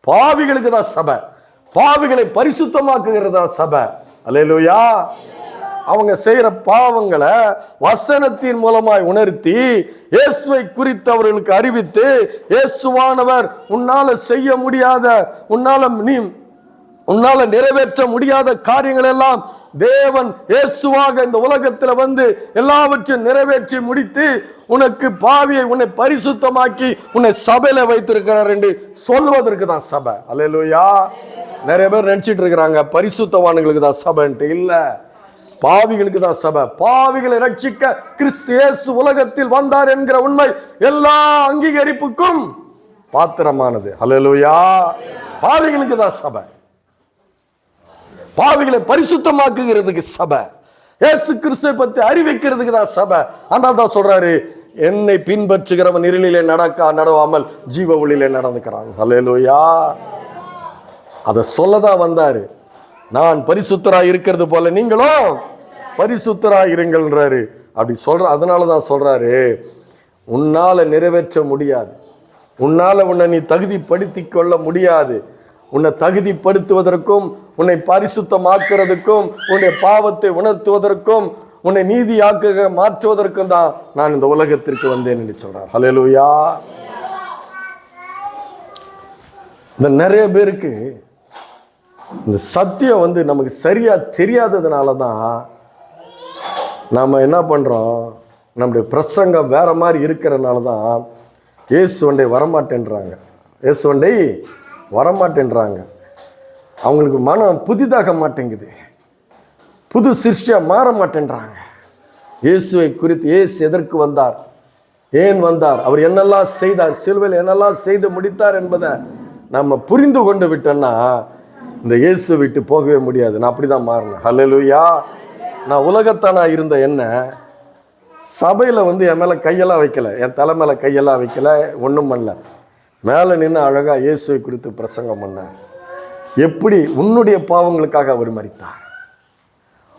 பாவிகளுக்கு தான் சபை. பாவிகளை பரிசுத்தமாக்குகிறது தான் சபை. அல்லேலூயா. அவங்க செய்யற பாவங்களை வசனத்தின் மூலமாய் உணர்த்தி இயேசுவை குறித்து அவர்களுக்கு அறிவித்து, இயேசுவானவர் உன்னால செய்ய முடியாத, உன்னால நிறைவேற்ற முடியாத காரியங்கள் எல்லாம் தேவன் இயேசுவாக இந்த உலகத்தில் வந்து எல்லாவற்றையும் நிறைவேற்றி முடித்து உனக்கு பாவியை உன்னை பரிசுத்தமாக்கி உன்னை சபையில வைத்திருக்கிறார் என்று சொல்வதற்கு தான் சபை. அல்லேலூயா. நிறைய பேர் நினைச்சிட்டு இருக்கிறாங்க பரிசுத்தவான்களுக்கு தான் சபைன்ட்டு. இல்ல, பாவிகளுக்கு தான் சபை. பாவிகளை ரட்சிக்க கிறிஸ்து இயேசு உலகத்தில் வந்தார் என்கிற உண்மை எல்லா அங்கீகரிப்புக்கும் பாத்திரமானது. அல்லேலூயா. பாவிகளுக்கு தான் சபை. பாவிகளை பரிசுத்தமாக்குகிறதுக்கு சபை. இயேசு கிறிஸ்துவை பற்றி அறிவிக்கிறதுக்கு தான் சபை. ஆனால் தான் சொல்றாரு, என்னை பின்பற்றுகிறவன் இருளிலே நடவாமல் ஜீவ ஒளியிலே நடந்துக்கிறான். அல்லேலூயா. அதை சொல்லதான் வந்தாரு. நான் பரிசுத்தராய் இருக்கிறது போல நீங்களும் பரிசுத்தராய் இருங்கள்ன்றாரு. அப்படி சொல்ற. அதனாலதான் சொல்றாரு, உன்னால நிறைவேற்ற முடியாது, உன்னால உன்னை நீ தகுதிப்படுத்திக் கொள்ள முடியாது. உன்னை தகுதிப்படுத்துவதற்கும் உன்னை பரிசுத்தமாக்குறதுக்கும் உன்னுடைய பாவத்தை உணர்த்துவதற்கும் உன்னை நீதியாக்க மாற்றுவதற்கும் தான் நான் இந்த உலகத்திற்கு வந்தேன் என்று சொல்றார். ஹல்லேலூயா. இந்த நிறைய பேருக்கு இந்த சத்தியம் நமக்கு சரியா தெரியாததுனால தான் நாம என்ன பண்றோம், நம்முடைய பிரசங்கம் வேற மாதிரி இருக்கிறதுனால தான் இயேசுவண்டை வரமாட்டேன்றாங்க. இயேசுவண்டை வரமாட்டேன்றாங்க. அவங்களுக்கு மனம் புதிதாக மாட்டேங்குது, புது சிருஷ்டியா மாற மாட்டேன்றாங்க. இயேசுவை குறித்து, இயேசு எதற்கு வந்தார், ஏன் வந்தார், அவர் என்னெல்லாம் செய்தார், சிலுவையில் என்னெல்லாம் செய்து முடித்தார் என்பதை நம்ம புரிந்து கொண்டு விட்டோம்னா இந்த இயேசு விட்டு போகவே முடியாது. நான் அப்படிதான் மாறினேன். ஹல்லேலூயா. நான் உலகத்தானா இருந்த என்ன சபையில் என் மேலே கையெல்லாம் வைக்கல, என் தலை மேலே கையெல்லாம் வைக்கல, ஒன்றும் பண்ணல. மேலே நின்று அழகா இயேசுவை குறித்து பிரசங்கம் பண்ணார். எப்படி உன்னுடைய பாவங்களுக்காக அவர் மரித்தார்,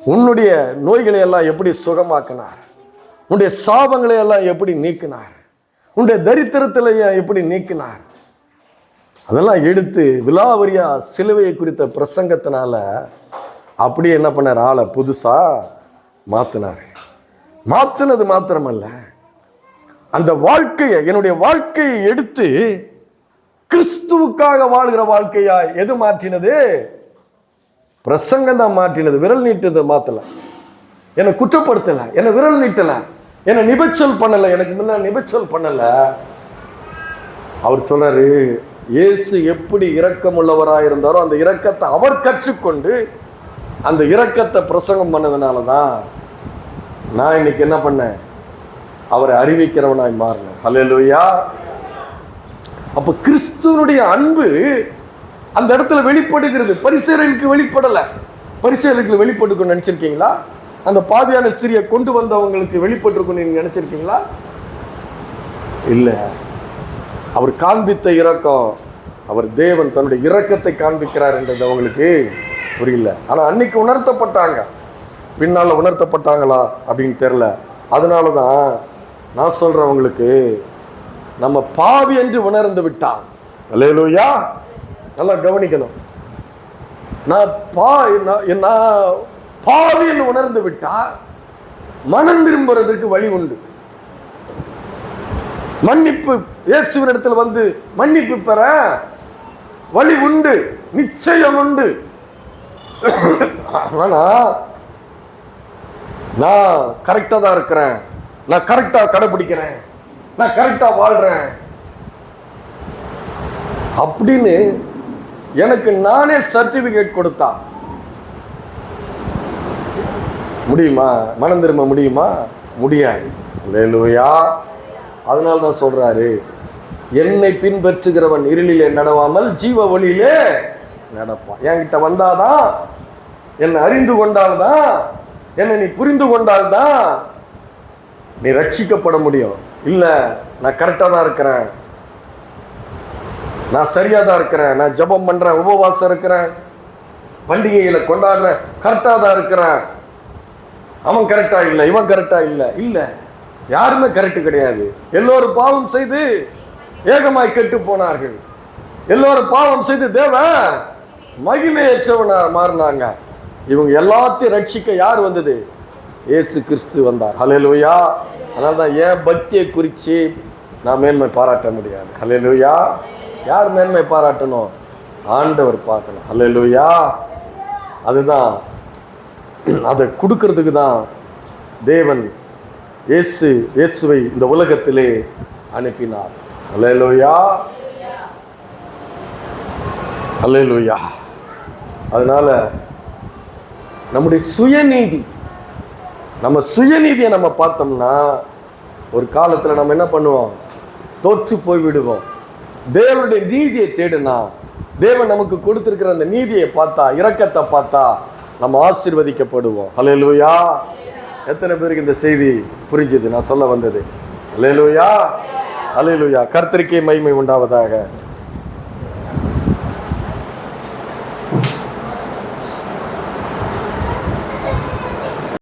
உன்னுடைய நோய்களை எல்லாம் எப்படி சுகமாக்கினார், உன்னுடைய சாபங்களை எல்லாம் எப்படி நீக்கினார், உன்னுடைய தரித்திரத்திலேயே எப்படி நீக்கினார், அதெல்லாம் எடுத்து விலாவரியா சிலுவையை குறித்த பிரசங்கத்தினால அப்படியே என்ன பண்ணார், ஆளை புதுசா மாத்தினார். மாத்தினது மாத்திரமல்ல, அந்த வாழ்க்கையை, என்னுடைய வாழ்க்கையை எடுத்து கிறிஸ்துவுக்காக வாழ்கிற வாழ்க்கையா எது மாற்றினது? பிரசங்கம் தான் மாற்றினது. விரல் நீட்டது மாத்தல, என்னை குற்றப்படுத்தல, என்னை விரல் நீட்டல, என்னை நிபச்சல் பண்ணல, எனக்கு முன்ன நிபச்சல் பண்ணல. அவர் சொல்றாரு, இயேசு எப்படி இரக்கம் உள்ளவராக இருந்தாரோ அந்த இரக்கத்தை அவர் கற்றுக்கொண்டு அந்த இரக்கத்தை பிரசங்கம் பண்ணதுனால தான் நான் இன்னைக்கு என்ன பண்ணேன், அவரை அறிவிக்கிறவனாய் மாறினேன். ஹல்லேலூயா. அப்ப கிறிஸ்துவனுடைய அன்பு அந்த இடத்துல வெளிப்படுகிறது. பரிசேயர்களுக்கு வெளிப்படல. பரிசேயர்களுக்கு வெளிப்பட்டுக்கும் நினைச்சிருக்கீங்களா? அந்த பாவியான ஸ்திரியை கொண்டு வந்தவங்களுக்கு வெளிப்பட்டிருக்கும் நீங்க நினைச்சிருக்கீங்களா? இல்ல. அவர் காண்பித்த இரக்கம், அவர் தேவன் தன்னுடைய இரக்கத்தை காண்பிக்கிறார் என்றது அவங்களுக்கு புரியல. ஆனா அன்னைக்கு உணர்த்தப்பட்டாங்க. பின்னால உணர்த்தப்பட்டாங்களா அப்படின்னு தெரியல. அதனாலதான் நான் சொல்றவங்களுக்கு, நம்ம பாவி என்று உணர்ந்து விட்டான். அல்லேலூயா. நல்லா கவனிக்கணும். நான் பாவி என்று உணர்ந்து விட்டா மனம் திரும்புறதுக்கு வழி உண்டு. மன்னிப்பு, இயேசுவின் இடத்துல வந்து மன்னிப்பு பெற வழி உண்டு, நிச்சயம் உண்டு. ஆனா நான் கரெக்டா தான் இருக்கிறேன், நான் கரெக்டா கடைபிடிக்கிறேன், நான் கரெக்டா வாழ்றேன் அப்படின்னு எனக்கு நானே சர்டிபிகேட் கொடுத்தா முடியுமா? மனம் திரும்ப முடியுமா? முடியாது. அல்லேலூயா. அதனால தான் சொல்றாரு, என்னை பின்பற்றுகிறவன் இருளிலே நடவாமல் ஜீவ ஒளியிலே நடப்பான். என்கிட்ட வந்தாதான், என்னை அறிந்து கொண்டால்தான், என்னை நீ புரிந்து கொண்டால்தான் நீ ரட்சிக்கப்பட முடியும். இல்ல, நான் கரெக்டா தான் இருக்கிறேன், நான் சரியா தான் இருக்கிறேன், நான் ஜெபம் பண்றேன், உபவாசம் இருக்கிறேன், பண்டிகைகளை கொண்டாடுறேன், கரெக்டா தான் இருக்கிறேன், அவன் கரெக்டா இல்லை, இவன் கரெக்டா இல்லை. இல்ல, யாருமே கரெக்ட் கிடையாது. எல்லோரும் பாவம் செய்து ஏகமாய் கெட்டு போனார்கள். எல்லோரும் பாவம் செய்து தேவன் மகிமையற்றவனா மாறினாங்க. இவங்க எல்லாத்தையும் ரட்சிக்க யார் வந்தது? இயேசு கிறிஸ்து வந்தார். ஹல்லேலூயா. அதனால தான் என் பக்தியை குறித்து நான் மேன்மை பாராட்ட முடியாது. ஹல்லேலூயா. யார் மேன்மை பாராட்டணும்? ஆண்டவர் பார்க்கணும். ஹல்லேலூயா. அதுதான், அதை கொடுக்கறதுக்கு தான் தேவன் இயேசுவை இந்த உலகத்திலே அனுப்பினார். ஹல்லேலூயா. ஹல்லேலூயா. அதனால நம்முடைய சுயநீதி, நம்ம சுயநீதியை நம்ம பார்த்தோம்னா ஒரு காலத்தில் நம்ம என்ன பண்ணுவோம்? தோற்று போய் விடுவோம். தேவனுடைய நீதியை தேடுனா, தேவன் நமக்கு கொடுத்திருக்கிற அந்த நீதியை பார்த்தா, இரக்கத்தை பார்த்தா நம்ம ஆசீர்வதிக்கப்படுவோம். ஹல்லேலூயா. எத்தனை பேருக்கு இந்த செய்தி புரிஞ்சுது நான் சொல்ல வந்தது? ஹல்லேலூயா. ஹல்லேலூயா. கர்த்தருக்கே மகிமை உண்டாவதாக.